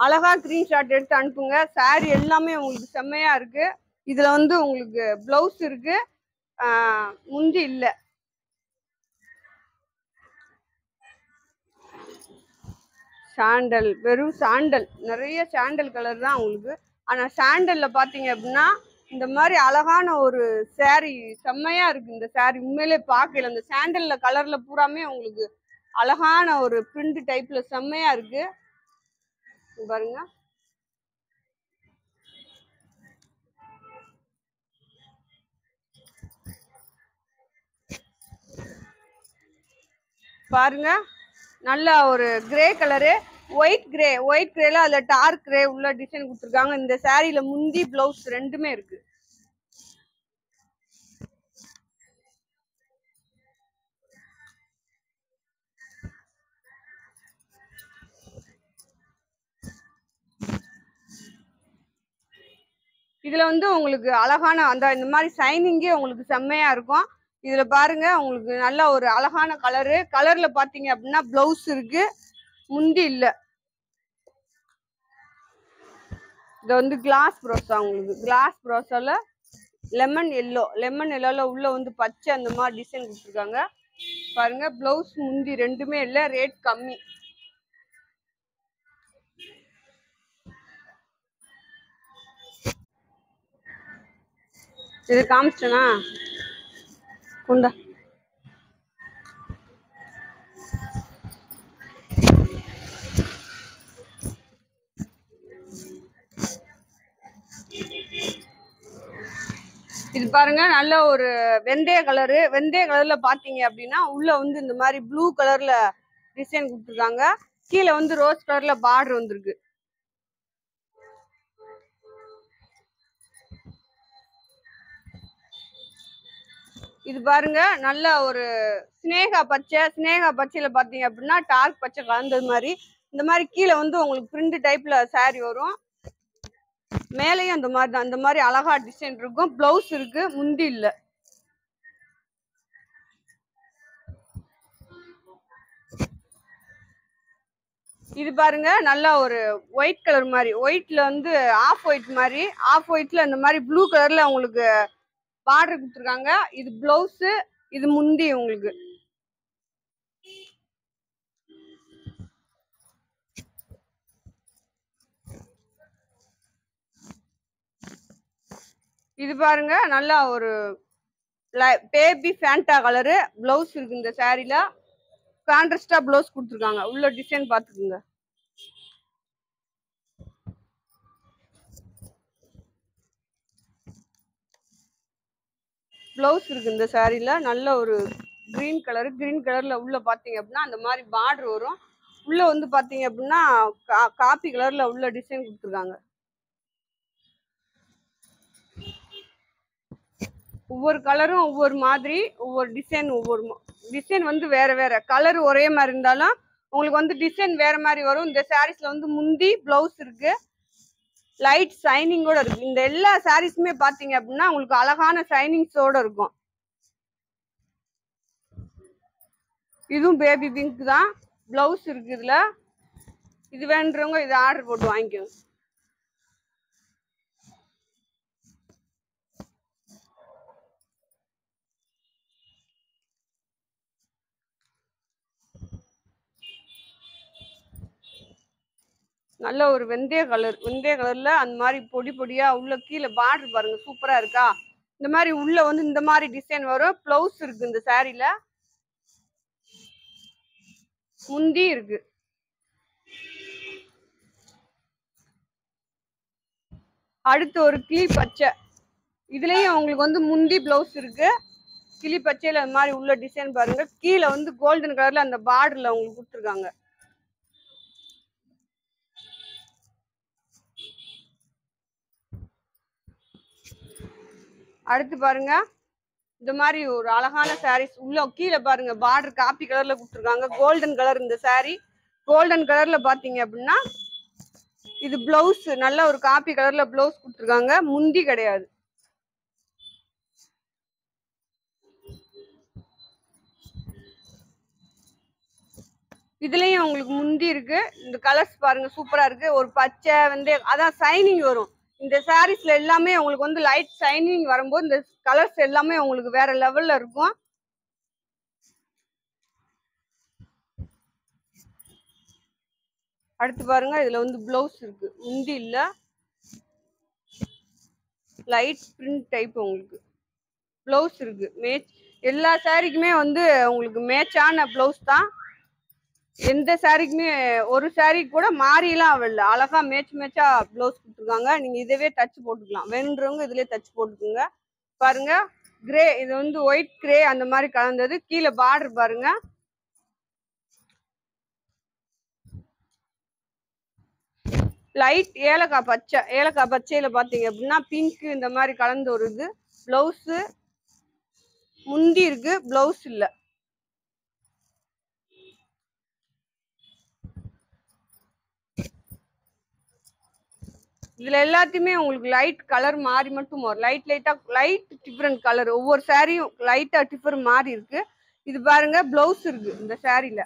அழகா ஸ்கிரீன்ஷாட் எடுத்து அனுப்புங்க. சாரி எல்லாமே உங்களுக்கு செம்மையா இருக்கு. இதுல வந்து உங்களுக்கு பிளவுஸ் இருக்கு, முந்தி இல்ல. சாண்டல், வெறும் சாண்டல், நிறைய சாண்டல் கலர் தான் உங்களுக்கு. ஆனா சாண்டல்ல பாத்தீங்க அப்படின்னா இந்த மாதிரி அழகான ஒரு saree செம்மையா இருக்கு. இந்த saree உண்மையிலே பார்க்கல, இந்த சாண்டல்ல கலர்ல பூராமே உங்களுக்கு அழகான ஒரு பிரிண்ட் டைப்ல செம்மையா இருக்கு பாருங்க. பாருங்க நல்ல ஒரு கிரே கலரு, ஒயிட் கிரேல அதுல டார்க் கிரே உள்ள டிசைன் கொடுத்துருக்காங்க. இந்த சாரீல முந்தி பிளவுஸ் ரெண்டுமே இருக்கு. இதுல வந்து உங்களுக்கு அழகான அந்த இந்த மாதிரி சைனிங்கே உங்களுக்கு செம்மையா இருக்கும். இதுல பாருங்க உங்களுக்கு நல்ல ஒரு அழகான கலர்ல பாத்தீங்க அப்படின்னா பிளவுஸ் இருக்கு, முந்தி இல்ல. இது வந்து கிளாஸ் ப்ரோஸா, உங்களுக்கு கிளாஸ் ப்ரோஸால லெமன் எல்லோல உள்ள வந்து பச்சை அந்த மாதிரி டிசைன் கொடுத்துருக்காங்க பாருங்க. பிளவுஸ் முந்தி ரெண்டுமே இல்ல, ரேட் கம்மி. இது காமிச்சனா குண்டா. இது பாருங்க நல்ல ஒரு வெந்தய கலர்ல பாத்தீங்க அப்படின்னா உள்ள வந்து இந்த மாதிரி ப்ளூ கலர்ல டிசைன் கொடுத்துருக்காங்க. கீழே வந்து ரோஸ் கலர்ல பார்டர் வந்திருக்கு. இது பாருங்க நல்ல ஒரு ஸ்னேகா பச்சையில பாத்தீங்க அப்படின்னா டார்க் பச்சை கலந்தது மாதிரி இந்த மாதிரி கீழே வந்து உங்களுக்கு பிரிண்ட் டைப்ல saree வரும். மேலையும் அந்த மாதிரி தான், அந்த மாதிரி அழகா டிசைன் இருக்கும். பிளவுஸ் இருக்கு, முந்தி இல்ல. இது பாருங்க நல்ல ஒரு ஒயிட் கலர் மாதிரி, ஒயிட்ல வந்து ஆஃப் ஒயிட்ல இந்த மாதிரி ப்ளூ கலர்ல உங்களுக்கு பார்டர் கொடுத்துருக்காங்க. இது பிளவுஸ், இது முந்தி உங்களுக்கு. இது பாருங்க நல்லா ஒரு பேபி ஃபேண்டா கலரு பிளவுஸ் இருக்கு. இந்த சாரீல கான்ட்ராஸ்டா பிளவுஸ் கொடுத்துருக்காங்க. உள்ள டிசைன் பாத்துக்குங்க. பிளவுஸ் இருக்கு இந்த சாரீல நல்ல ஒரு கிரீன் கலர்ல உள்ள பாத்தீங்க அப்படின்னா அந்த மாதிரி பார்டர் வரும். உள்ள வந்து பாத்தீங்க அப்படின்னா காபி கலர்ல உள்ள டிசைன் கொடுத்துருக்காங்க. ஒவ்வொரு கலரும் ஒவ்வொரு மாதிரி, ஒவ்வொரு டிசைன் வந்து வேற கலர் ஒரே மாதிரி இருந்தாலும் உங்களுக்கு வந்து டிசைன் வேற மாதிரி வரும். இந்த சாரீஸ்ல வந்து முந்தி பிளவுஸ் இருக்கு, லைட் சைனிங்கோட இருக்கு. இந்த எல்லா சாரீஸுமே பாத்தீங்க அப்படின்னா உங்களுக்கு அழகான சைனிங்ஸோட இருக்கும். இதுவும் பேபி பிங்க் தான், பிளவுஸ் இருக்கு இதுல. இது வேணுறவங்க இது ஆர்டர் போட்டு வாங்கிக்கோங்க. நல்ல ஒரு வெந்தய கலர்ல அந்த மாதிரி பொடி பொடியா உள்ள கீழே பார்டர் பாருங்க சூப்பரா இருக்கா. இந்த மாதிரி உள்ள வந்து இந்த மாதிரி டிசைன் வரும். பிளவுஸ் இருக்கு இந்த சாரீல, முந்தி இருக்கு. அடுத்து ஒரு கிளி பச்சை, இதுலயும் உங்களுக்கு வந்து முந்தி பிளவுஸ் இருக்கு. கிளி பச்சையில அந்த மாதிரி உள்ள டிசைன் பாருங்க. கீழே வந்து கோல்டன் கலர்ல அந்த பார்டர்ல உங்களுக்கு கொடுத்துருக்காங்க. அடுத்து பாருங்க இந்த மாதிரி ஒரு அழகான சாரீஸ் உள்ள கீழே பாருங்க பார்டர் காப்பி கலர்ல கொடுத்துருக்காங்க. கோல்டன் கலர் இந்த சாரீ. கோல்டன் கலர்ல பாத்தீங்க அப்படின்னா இது பிளவுஸ் நல்ல ஒரு காப்பி கலர்ல பிளவுஸ் கொடுத்துருக்காங்க. முந்தி கிடையாது. இதுலயும் உங்களுக்கு முந்தி இருக்கு. இந்த கலர்ஸ் பாருங்க சூப்பரா இருக்கு. ஒரு பச்சை வந்து அதான் சைனிங் வரும். இந்த சாரீஸ்ல எல்லாமே உங்களுக்கு வந்து லைட் சைனிங் வரும்போது இந்த கலர்ஸ் எல்லாமே உங்களுக்கு வேற லெவல்ல இருக்கும். அடுத்து பாருங்க, இதுல வந்து பிளவுஸ் இருக்கு, முந்தி இல்ல, லைட் பிரிண்ட் டைப். உங்களுக்கு பிளவுஸ் இருக்கு, மேட்ச். எல்லா சாரிக்குமே வந்து உங்களுக்கு மேட்சான பிளவுஸ் தான். எந்த சாரிக்குமே ஒரு சாரி கூட மாறிலாம் வரல, அழகா மேட்சா பிளவுஸ் கொடுத்துருக்காங்க. நீங்க இதவே தச்சு போட்டுக்கலாம், வேணுன்றவங்க இதுலயே தச்சு போட்டுக்குங்க. பாருங்க, கிரே, இது வந்து ஒயிட் கிரே அந்த மாதிரி கலந்தது. கீழே பார்டர் பாருங்க, லைட் ஏலக்காய் பச்சை. ஏலக்காய் பச்சையில பாத்தீங்க அப்படின்னா பிங்க் இந்த மாதிரி கலந்து ஒரு இது. பிளவுஸ் முந்தி இருக்கு, பிளவுஸ் இல்ல. இதுல எல்லாத்தையுமே உங்களுக்கு லைட் கலர் மாறி மட்டும் வரும், லைட் டிஃப்ரெண்ட் கலர். ஒவ்வொரு சாரியும் லைட்டா டிஃபர் மாறி இருக்கு. இது பாருங்க, பிளவுஸ் இருக்கு இந்த சாரில.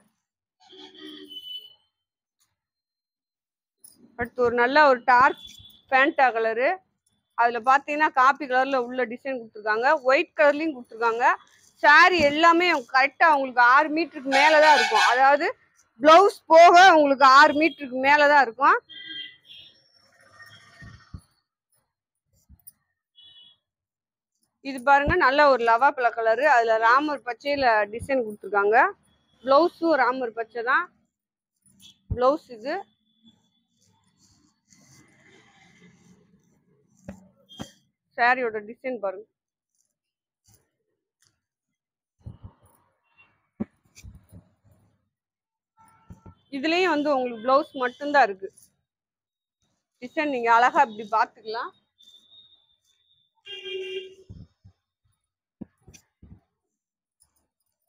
அடுத்து ஒரு நல்ல ஒரு டார்க் ஃபேண்டா கலரு. அதுல பாத்தீங்கன்னா காப்பி கலர்ல உள்ள டிசைன் கொடுத்துருக்காங்க, ஒயிட் கலர்லயும் கொடுத்துருக்காங்க. சாரி எல்லாமே கரெக்டா உங்களுக்கு 6 மீட்டருக்கு மேலதான் இருக்கும். அதாவது பிளவுஸ் போக உங்களுக்கு 6 மீட்டருக்கு மேலதான் இருக்கும். இது பாருங்க, நல்ல ஒரு லவாப்பழ கலரு. அதுல ராமர் பச்சையில டிசைன் கொடுத்துருக்காங்க. பிளவுஸும் ராமர் பச்சை தான் பிளவுஸ். இது சாரியோட டிசைன் பாருங்க. இதுலயும் வந்து உங்களுக்கு பிளவுஸ் மட்டும்தான் இருக்கு. டிசைன் நீங்க அழகா இப்படி பாத்துக்கலாம்.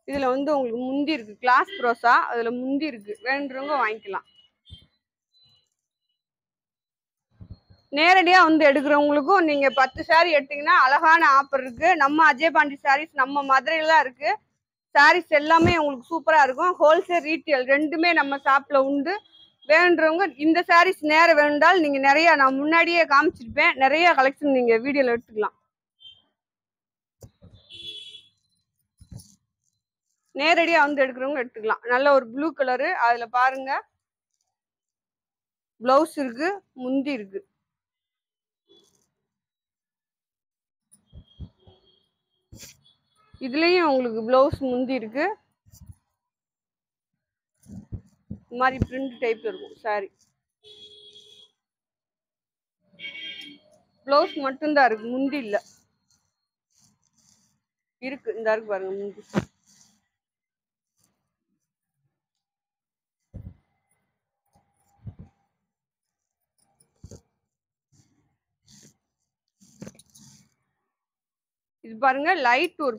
இதுல வந்து உங்களுக்கு முந்தி இருக்கு, கிளாஸ் ப்ரோஸா, அதுல முந்தி இருக்கு, வேணுன்றவங்க வாங்கிக்கலாம். நேரடியா வந்து எடுக்கிறவங்களுக்கும் நீங்க 10 சாரி எடுத்தீங்கன்னா அழகான ஆஃபர் இருக்கு. நம்ம அஜய் பாண்டி சாரீஸ் நம்ம மதுரையில தான் இருக்கு. சாரீஸ் எல்லாமே உங்களுக்கு சூப்பரா இருக்கும். ஹோல்சேல் ரீட்டெயில் ரெண்டுமே நம்ம ஷாப்ல உண்டு. வேணுன்றவங்க இந்த சாரீஸ் நேரம் வேணுண்டால் நீங்க நிறைய, நான் முன்னாடியே காமிச்சிருப்பேன், நிறைய கலெக்ஷன் நீங்க வீடியோல எடுத்துக்கலாம். நேரடியா வந்து எடுக்கிறவங்க எடுத்துக்கலாம். நல்ல ஒரு ப்ளூ கலரு. அதுல பாருங்க, பிளவுஸ் இருக்கு, முந்தி இருக்கு. இதுலயும் உங்களுக்கு பிளவுஸ் முந்தி இருக்கு. இந்த மாதிரி பிரிண்ட் டைப்ல இருக்கும் சாரி. பிளவுஸ் மட்டும்தான் இருக்கு, முந்தி இல்ல. இருக்கு, இந்த இருக்கு பாருங்க முந்தி. இது பாருங்க, லைட் ஒரு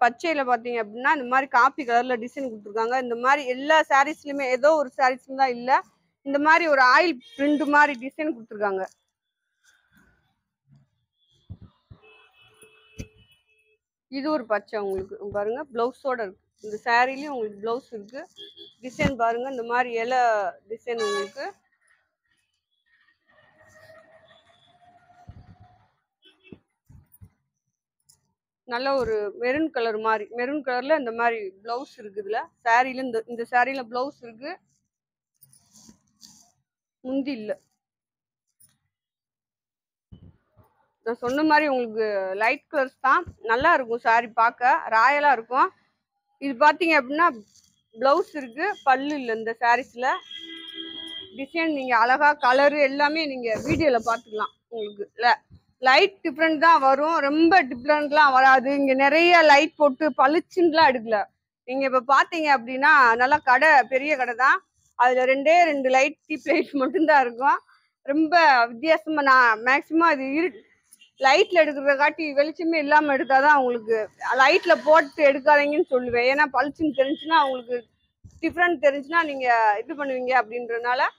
பச்சையில பாத்தீங்க அப்படின்னா இந்த மாதிரி காப்பி கலர்ல டிசைன் கொடுத்துருக்காங்க. இந்த மாதிரி எல்லா சாரீஸ்லயுமே ஏதோ ஒரு சாரீஸ்ல தான் இல்ல, இந்த மாதிரி ஒரு ஆயில் பிரிண்ட் மாதிரி டிசைன் கொடுத்துருக்காங்க. இது ஒரு பச்சை உங்களுக்கு பாருங்க, பிளவுஸோட இருக்கு. இந்த சாரிலயும் உங்களுக்கு பிளவுஸ் இருக்கு. டிசைன் பாருங்க, இந்த மாதிரி இலை டிசைன் உங்களுக்கு. நல்ல ஒரு மெரூன் கலர் மாதிரி, மெரூன் கலர்ல இந்த மாதிரி பிளவுஸ் இருக்கு. இதுல சாரில இந்த சாரில பிளவுஸ் இருக்கு, முந்தி இல்ல. நான் சொன்ன மாதிரி உங்களுக்கு லைட் கலர்ஸ் தான் நல்லா இருக்கும். சாரி பார்க்க ராயலா இருக்கும். இது பாத்தீங்க அப்படின்னா பிளவுஸ் இருக்கு, பல்லு இல்லை. இந்த சாரீஸ்ல டிசைன் நீங்க அழகா கலரு எல்லாமே நீங்க வீடியோல பாத்துக்கலாம். உங்களுக்கு லைட் டிஃப்ரெண்ட் தான் வரும், ரொம்ப டிஃப்ரெண்ட்லாம் வராது. இங்க நிறைய லைட் போட்டு பளிச்சுன்னுலாம் எடுக்கல. நீங்க இப்ப பாத்தீங்க அப்படின்னா நல்லா கடை, பெரிய கடை தான். அதுல 2 லைட், டீப் லைட் மட்டும்தான் இருக்கும். ரொம்ப வித்தியாசமா, நான் மேக்சிமம் அது லைட்ல எடுக்கிறத காட்டி வெளிச்சமே இல்லாம எடுத்தாதான் உங்களுக்கு, லைட்ல போட்டு எடுக்காதீங்கன்னு சொல்லுவேன். ஏன்னா பளிச்சுன்னு தெரிஞ்சுன்னா உங்களுக்கு டிஃப்ரெண்ட் தெரிஞ்சுன்னா நீங்க இது பண்ணுவீங்க அப்படின்றதுனால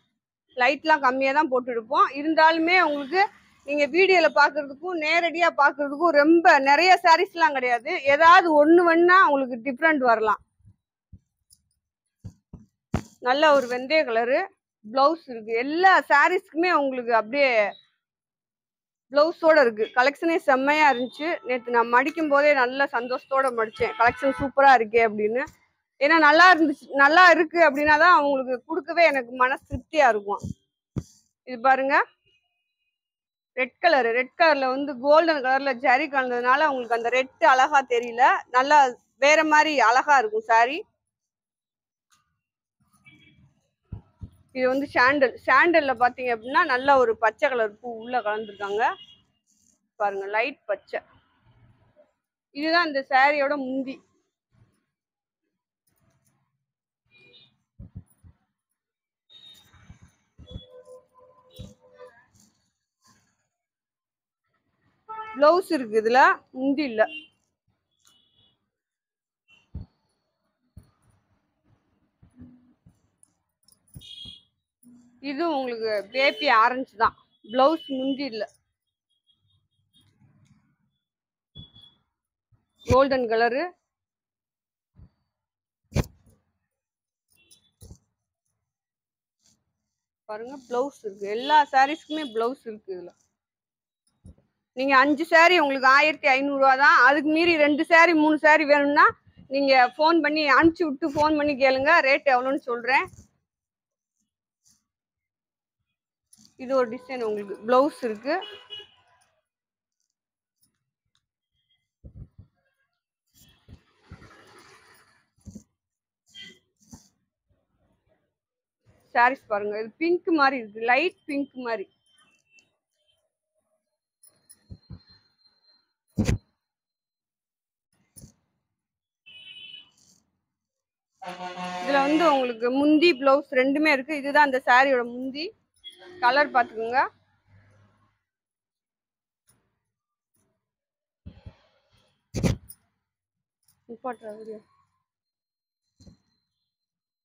லைட்லாம் கம்மியாக தான் போட்டு எடுப்போம். இருந்தாலுமே உங்களுக்கு நீங்க வீடியோல பாக்குறதுக்கும் நேரடியா பாக்குறதுக்கும் ரொம்ப நிறைய சாரீஸ்லாம் கிடையாது, ஏதாவது ஒண்ணு வேணா உங்களுக்கு டிஃப்ரெண்ட் வரலாம். நல்ல ஒரு வெந்தய கலரு பிளவுஸ் இருக்கு. எல்லா சாரீஸ்க்குமே உங்களுக்கு அப்படியே பிளவுஸோட இருக்கு. கலெக்ஷனே செம்மையா இருந்துச்சு. நேற்று நான் மடிக்கும் போதே நல்ல சந்தோஷத்தோட மடிச்சேன், கலெக்ஷன் சூப்பரா இருக்கே அப்படின்னு. ஏன்னா நல்லா இருந்துச்சு, நல்லா இருக்கு அப்படின்னா தான் அவங்களுக்கு கொடுக்கவே எனக்கு மன திருப்தியா இருக்கும். இது பாருங்க, ரெட் கலர்ல வந்து கோல்டன் கலர்ல ஜரி கலந்ததுனால உங்களுக்கு அந்த ரெட் அழகா தெரியல, நல்லா வேற மாதிரி அழகா இருக்கும் சாரி. இது வந்து சாண்டல்ல பாத்தீங்க அப்படின்னா நல்ல ஒரு பச்சை கலர் பூ உள்ள கலந்துருக்காங்க பாருங்க, லைட் பச்சை. இதுதான் இந்த சாரியோட முந்தி. பிளவுஸ் இருக்கு, இதுல முந்தி இல்ல. இது உங்களுக்கு பேபி ஆரஞ்சு தான், பிளவுஸ் முந்தி இல்ல. கோல்டன் கலரு, பாருங்க பிளவுஸ் இருக்கு. எல்லா சாரீஸ்க்குமே பிளவுஸ் இருக்கு இதுல. நீங்க 5 சாரி உங்களுக்கு 1500 ரூபா தான். அதுக்கு மீறி 2 சாரி 3 சாரி வேணும்னா நீங்க ஃபோன் பண்ணி அனுப்பிச்சு விட்டு ஃபோன் பண்ணி கேளுங்க, ரேட் எவ்வளோன்னு சொல்றேன். இது ஒரு டிசைன், உங்களுக்கு பிளவுஸ் இருக்கு. சாரீஸ் பாருங்க, இது பிங்க் மாதிரி இருக்கு, லைட் பிங்க் மாதிரி. இதுல வந்து உங்களுக்கு முந்தி பிளவுஸ் ரெண்டுமே இருக்கு. இதுதான் அந்த சாரியோட முந்தி. கலர் பாத்துக்கோங்க.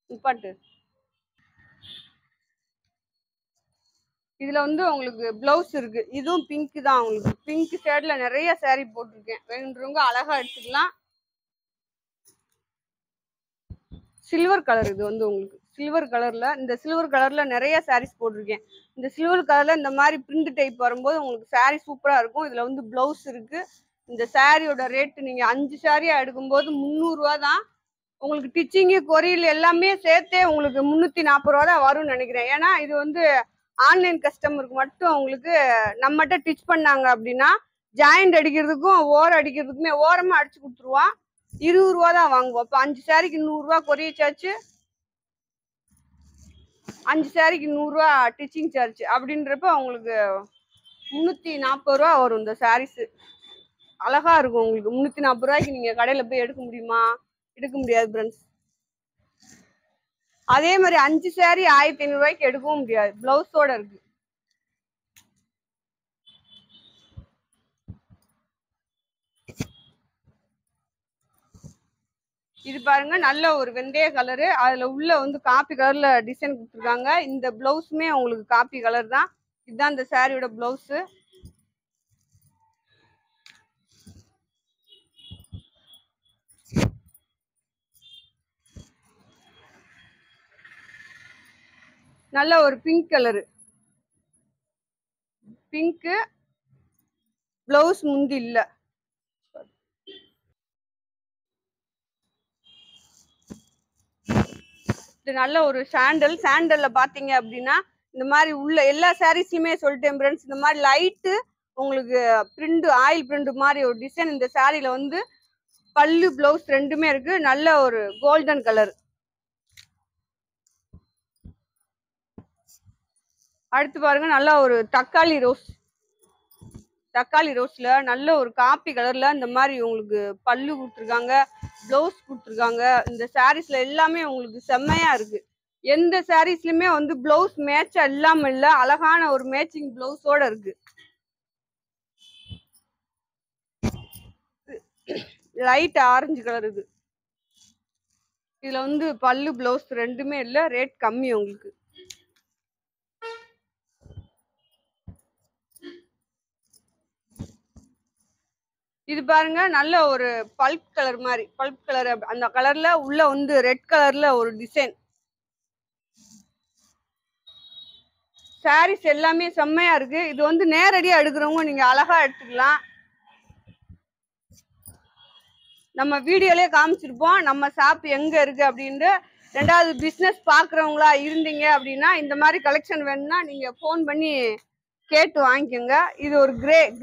நிப்பாட்டு. இதுல வந்து உங்களுக்கு பிளவுஸ் இருக்கு. இதுவும் பிங்க் தான், உங்களுக்கு பிங்க் ஷேட்ல நிறைய சாரி போட்டிருக்கேன், வேணுன்றவங்க அழகா எடுத்துக்கலாம். சில்வர் கலர், இது வந்து உங்களுக்கு சில்வர் கலர்ல, இந்த சில்வர் கலர்ல நிறைய சாரீஸ் போட்டிருக்கேன். இந்த சில்வர் கலர்ல இந்த மாதிரி பிரிண்ட் டைப் வரும்போது உங்களுக்கு சாரி சூப்பரா இருக்கும். இதுல வந்து பிளவுஸ் இருக்கு. இந்த சாரியோட ரேட் நீங்க 5 சாரியா எடுக்கும்போது 300 ரூபா தான். உங்களுக்கு டிச்சிங்கு கொரியல் எல்லாமே சேர்த்தே உங்களுக்கு 340 ரூபா தான் வரும்னு நினைக்கிறேன். ஏன்னா இது வந்து ஆன்லைன் கஸ்டமருக்கு மட்டும் உங்களுக்கு நம்மகிட்ட டிச் பண்ணாங்க அப்படின்னா ஜாயிண்ட் அடிக்கிறதுக்கும் ஓரம் அடிக்கிறதுக்குமே ஓரமா அடிச்சு கொடுத்துருவான். 20 ரூபா தான் வாங்குவோம். இப்போ 5 சாரிக்கு 100 ரூபா கொரியர் சார்ஜ், 5 சாரிக்கு 100 ரூபா டிச்சிங் சார்ஜ். அப்படின்றப்ப உங்களுக்கு 340 ரூபா வரும். இந்த சாரீஸ் அழகா இருக்கும். உங்களுக்கு 340 ரூபாய்க்கு நீங்க கடையில போய் எடுக்க முடியுமா? எடுக்க முடியாது ஃப்ரெண்ட்ஸ். அதே மாதிரி 5 சாரி 1500 ரூபாய்க்கு எடுக்கவும் முடியாது, பிளவுஸோட இருக்கு. இது பாருங்க, நல்ல ஒரு வெந்தய கலரு, அதுல உள்ள வந்து காப்பி கலர்ல டிசைன் கொடுத்துருக்காங்க. இந்த பிளவுஸுமே உங்களுக்கு காப்பி கலர் தான். இதுதான் இந்த சாரியோட பிளவுஸ். நல்ல ஒரு பிங்க் கலரு, பிங்க் பிளவுஸ் முந்தி இல்ல. இது நல்ல ஒரு சாண்டல்ல பாத்தீங்க அப்படின்னா இந்த மாதிரி உள்ள எல்லா சாரீஸ்லயுமே சொல்லிட்டேன் ஃப்ரெண்ட்ஸ், இந்த மாதிரி லைட்டு உங்களுக்கு பிரிண்ட் ஆயில் பிரிண்ட் மாதிரி ஒரு டிசைன் இந்த சாரியில வந்து பல்லு பிளவுஸ் ரெண்டுமே இருக்கு. நல்ல ஒரு கோல்டன் கலர். அடுத்து பாருங்க, நல்ல ஒரு தக்காளி ரோஸ்ல நல்ல ஒரு காப்பி கலர்ல இந்த மாதிரி உங்களுக்கு பல்லு கொடுத்துருக்காங்க, பிளவுஸ் கொடுத்துருக்காங்க. இந்த சாரீஸ்ல எல்லாமே உங்களுக்கு செம்மையா இருக்கு. எந்த சாரீஸ்லயுமே வந்து பிளவுஸ் மேட்சா இல்லாம இல்ல, அழகான ஒரு மேட்சிங் பிளவுஸோட இருக்கு. லைட் ஆரஞ்சு கலர் இது. இதுல வந்து பல்லு பிளவுஸ் ரெண்டுமே இல்ல, ரேட் கம்மி உங்களுக்கு. இது பாருங்க, நல்ல ஒரு பல்ப் கலர் மாதிரி, பல்ப் கலர் அந்த கலர்ல உள்ள வந்து ரெட் கலர்ல ஒரு டிசைன். சாரீஸ் எல்லாமே செம்மையா இருக்கு. இது வந்து நேரடியா எடுக்கிறவங்க நீங்க அழகா எடுத்துக்கலாம். நம்ம வீடியோலயே காமிச்சிருப்போம் நம்ம ஷாப் எங்க இருக்கு அப்படின்ட்டு. ரெண்டாவது பிசினஸ் பாக்குறவங்களா இருந்தீங்க அப்படின்னா இந்த மாதிரி கலெக்ஷன் வேணும்னா நீங்க போன் பண்ணி கேட்டு வாங்கிக்கோங்க. இது ஒரு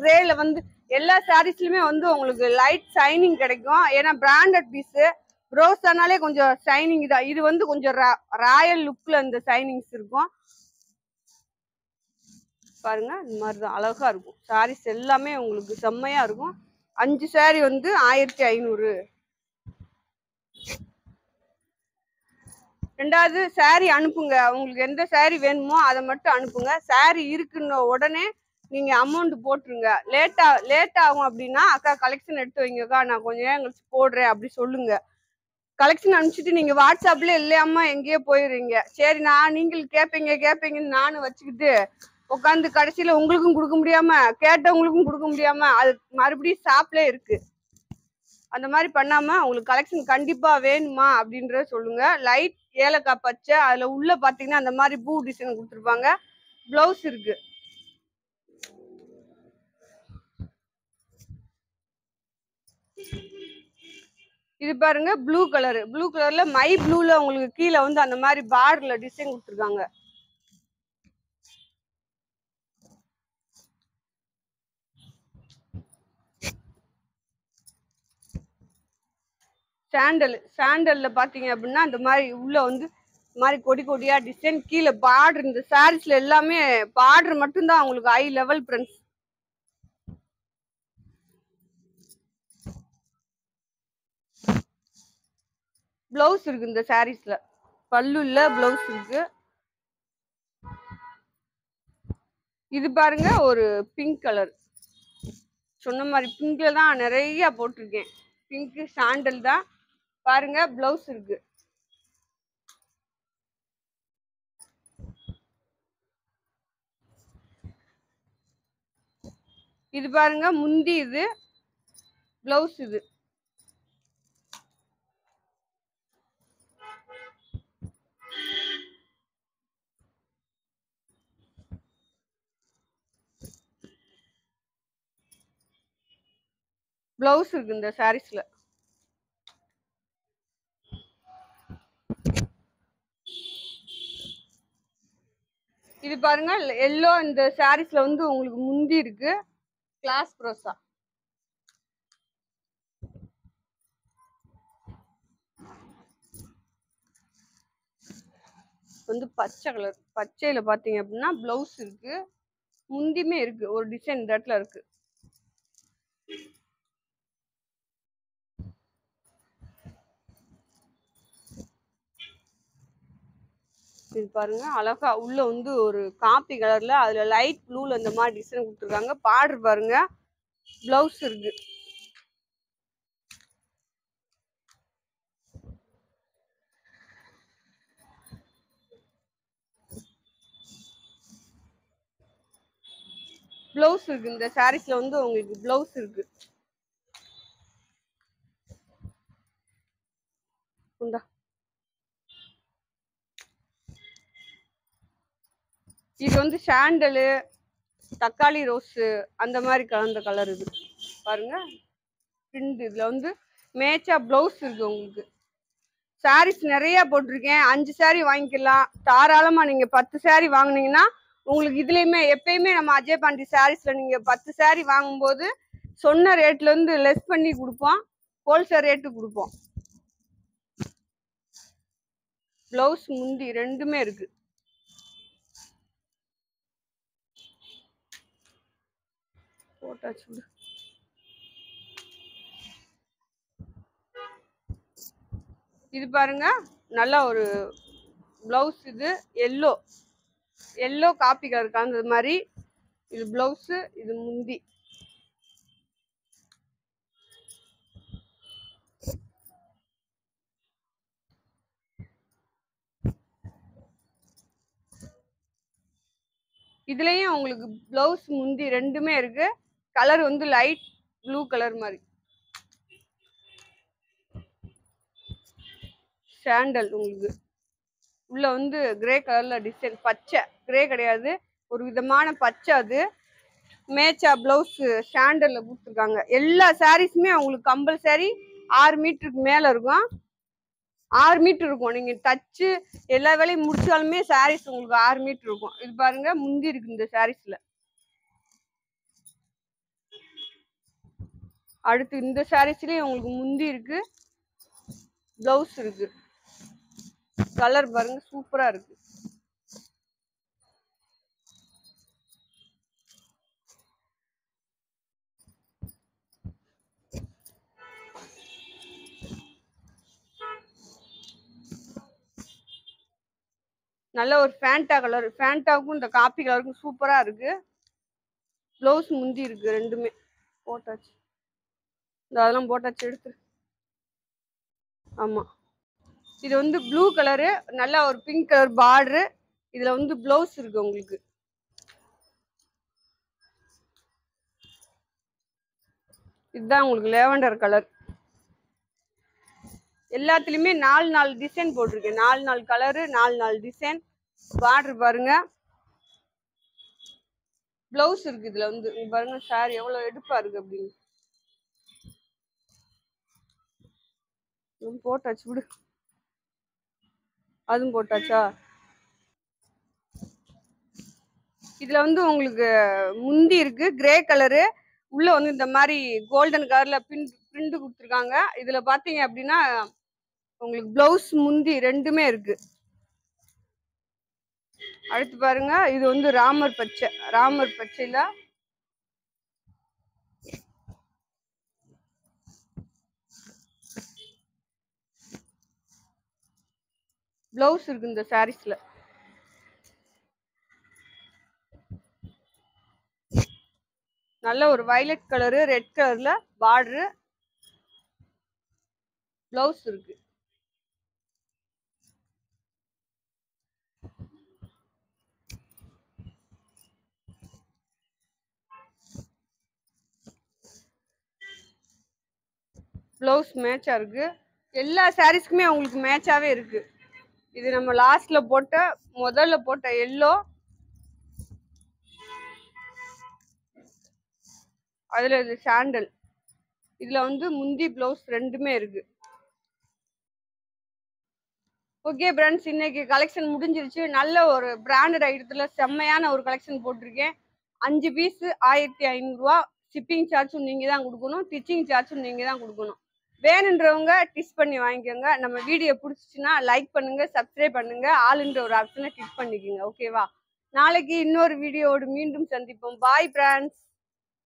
கிரேல வந்து எல்லா சாரீஸ்லயுமே வந்து உங்களுக்கு லைட் ஷைனிங் கிடைக்கும். ஏன்னா பிராண்டட் பீஸ் ப்ரோஸ் ஆனாலே கொஞ்சம் ஷைனிங் தான். இது வந்து கொஞ்சம் ராயல் லுக்ல இந்த ஷைனிங்ஸ் இருக்கும் பாருங்க. இந்த மாதிரிதான் அழகா இருக்கும் சாரீஸ் எல்லாமே உங்களுக்கு செம்மையா இருக்கும். 5 சாரி வந்து 1500. ரெண்டாவது சாரி அனுப்புங்க. உங்களுக்கு எந்த சாரி வேணுமோ அதை மட்டும் அனுப்புங்க. சாரி இருக்குன்னு உடனே நீங்க அமௌண்ட் போட்டுருங்க. லேட் ஆகும் அப்படின்னா அக்கா கலெக்ஷன் எடுத்து வைங்கக்கா நான் கொஞ்சம் நேரம் கழிச்சு போடுறேன் அப்படி சொல்லுங்க. கலெக்ஷன் அனுப்பிச்சிட்டு நீங்க வாட்ஸ்அப்ல இல்லையாமா எங்கேயோ போயிடுறீங்க. சரி நான் நீங்கள் கேட்பீங்கன்னு நானும் வச்சுக்கிட்டு உட்காந்து கடைசியில உங்களுக்கும் கொடுக்க முடியாம கேட்டவங்களுக்கும் கொடுக்க முடியாம அது மறுபடியும் ஷாப்ல இருக்கு. அந்த மாதிரி பண்ணாம உங்களுக்கு கலெக்ஷன் கண்டிப்பா வேணுமா அப்படின்றத சொல்லுங்க. லைட் ஏலக்காய் பச்சை அதுல உள்ள பாத்தீங்கன்னா அந்த மாதிரி பூ டிசைன் கொடுத்துருப்பாங்க. பிளவுஸ் இருக்கு. இது பாருங்க ப்ளூ கலர்ல மை ப்ளூல உங்களுக்கு கீழே வந்து அந்த மாதிரி பார்டர்ல டிசைன் கொடுத்துருக்காங்க. சாண்டல்ல பாத்தீங்க அப்படின்னா இந்த மாதிரி உள்ள வந்து இந்த மாதிரி கொடி கொடியா டிசைன் கீழே பார்டர். இந்த சாரீஸ்ல எல்லாமே பார்டர் மட்டும்தான் உங்களுக்கு ஹை லெவல் ஃப்ரெண்ட்ஸ். பிளவுஸ் இருக்கு இந்த சாரீஸ்ல. பல்லு இல்ல பிளவுஸ் இருக்கு. இது பாருங்க ஒரு பிங்க் கலர். சொன்ன மாதிரி பிங்க்ல தான் நிறைய போட்டிருக்கேன். பிங்க் சாண்டல் தான் பாருங்க. பிளவுஸ் இருக்கு. இது பாருங்க முந்தி. இது பிளவுஸ். இது பிளவுஸ் இருக்கு இந்த சாரீஸ்ல. இது பாருங்க எல்லோ. இந்த சாரீஸ்ல வந்து உங்களுக்கு முந்தி இருக்கு கிளாஸ் ப்ரோஸா. வந்து பச்சை கலர். பச்சையில பாத்தீங்க அப்படின்னா பிளவுஸ் இருக்கு முந்தியுமே இருக்கு. ஒரு டிசைன் இந்த இடத்துல இருக்கு. இது பாருங்க அழகா உள்ள வந்து ஒரு காப்பி கலர்ல அதுல லைட் ப்ளூல இந்த மாதிரி டிசைன் கொடுத்துருக்காங்க. பார்டர் பாருங்க. பிளவுஸ் இருக்கு. பிளவுஸ் இருக்கு இந்த சாரீஸ்ல வந்து உங்களுக்கு பிளவுஸ் இருக்கு. இது வந்து சாண்டலு தக்காளி ரோஸு அந்த மாதிரி கலந்த கலர். இது பாருங்க பிரிண்ட். இதுல வந்து மேட்சா பிளவுஸ் இருக்கு. உங்களுக்கு சாரீஸ் நிறைய போட்டிருக்கேன். 5 சாரி வாங்கிக்கலாம் தாராளமா. நீங்க 10 சாரி வாங்கினீங்கன்னா உங்களுக்கு இதுலயுமே எப்பயுமே நம்ம அஜய் பாண்டி சாரீஸ்ல நீங்க 10 சாரி வாங்கும்போது சொன்ன ரேட்ல இருந்து லெஸ் பண்ணி கொடுப்போம். ஹோல்சேல் ரேட்டு கொடுப்போம். பிளவுஸ் முந்தி ரெண்டுமே இருக்கு. போட்டாச்சு. இது பாருங்க நல்ல ஒரு பிளவுஸ். இது எல்லோ காப்பி கலர் கலந்தது மாதிரி. இது பிளவுஸ். இது முந்தி. இதுலயும் உங்களுக்கு பிளவுஸ் முந்தி ரெண்டுமே இருக்கு. கலர் வந்து லைட் ப்ளூ கலர் மாதிரி. சாண்டல் உங்களுக்கு உள்ள வந்து கிரே கலர்ல டிசைன். பச்சை கிரே கிடையாது ஒரு விதமான பச்சை. அது மேட்சா பிளவுஸ் சாண்டல்ல கொடுத்துருக்காங்க. எல்லா சாரீஸுமே உங்களுக்கு கம்பல்சரி 6 மீட்டருக்கு மேல இருக்கும். 6 மீட்டர் இருக்கும். நீங்க தச்சு எல்லா வேலையும் முடிச்சாலுமே சாரீஸ் உங்களுக்கு 6 மீட்டர் இருக்கும். இது பாருங்க முந்தி இருக்கு இந்த சாரீஸ்ல. அடுத்து இந்த சாரீஸ்லயும் உங்களுக்கு முந்தி இருக்கு, பிளவுஸ் இருக்கு. கலர் பாருங்க சூப்பரா இருக்கு. நல்ல ஒரு ஃபேண்டா கலர். ஃபேண்டாவுக்கும் இந்த காப்பி கலருக்கும் சூப்பரா இருக்கு. பிளவுஸ் முந்தி இருக்கு, ரெண்டுமே போட்டாச்சு. அதெல்லாம் போட்டாச்சு, எடுத்து. ஆமா, இது வந்து ப்ளூ கலரு, நல்லா ஒரு பிங்க் கலர் பார்டரு. இதுல வந்து பிளவுஸ் இருக்கு உங்களுக்கு. இதுதான் உங்களுக்கு லேவண்டர் கலர். எல்லாத்துலயுமே 4 டிசைன் போட்டிருக்கேன். 4 கலரு, 4 டிசைன். பார்டர் பாருங்க, பிளவுஸ் இருக்கு. இதுல வந்து பாருங்க சாரி எவ்வளவு எடுப்பா இருக்கு அப்படின்னு. போட்டாச்சு விடு, அதுவும் போட்டாச்சா. இதுல வந்து உங்களுக்கு முந்தி இருக்கு கிரே கலரு, உள்ள வந்து இந்த மாதிரி கோல்டன் கலர்ல பிரிண்ட் கொடுத்துருக்காங்க. இதுல பாத்தீங்க அப்படின்னா உங்களுக்கு பிளவுஸ் முந்தி ரெண்டுமே இருக்கு. அடுத்து பாருங்க, இது வந்து ராமர் பச்சை. ராமர் பச்சையில பிளவுஸ் இருக்கு இந்த சாரீஸ்ல. நல்ல ஒரு வயலட் கலரு, ரெட் கலர்ல பார்டரு, பிளவுஸ் இருக்கு. பிளவுஸ் மேட்சா இருக்கு. எல்லா சாரீஸ்க்குமே உங்களுக்கு மேட்சாவே இருக்கு. இது நம்ம லாஸ்ட்ல போட்ட முதல்ல போட்ட எல்லோ, அதுல இது சாண்டல். இதுல வந்து முந்தி பிளவுஸ் ரெண்டுமே இருக்கு. ஓகே ஃப்ரெண்ட்ஸ், இன்னைக்கு கலெக்ஷன் முடிஞ்சிருச்சு. நல்ல ஒரு பிராண்டட் ஐட்டத்துல செம்மையான ஒரு கலெக்ஷன் போட்டிருக்கேன். 5 பீஸ் 1500 ரூபா. ஷிப்பிங் சார்ஜும் நீங்க தான் கொடுக்கணும், ஸ்டிச்சிங் சார்ஜும் நீங்க தான் கொடுக்கணும். வேணுன்றவங்க டிஸ் பண்ணி வாங்கிக்கோங்க. நம்ம வீடியோ பிடிச்சிச்சுன்னா லைக் பண்ணுங்க, சப்ஸ்கிரைப் பண்ணுங்க, ஆளுன்ற ஒரு ஆப்ஷனை கிளிக் பண்ணிக்கோங்க. ஓகேவா? நாளைக்கு இன்னொரு வீடியோவோடு மீண்டும் சந்திப்போம். Bye friends.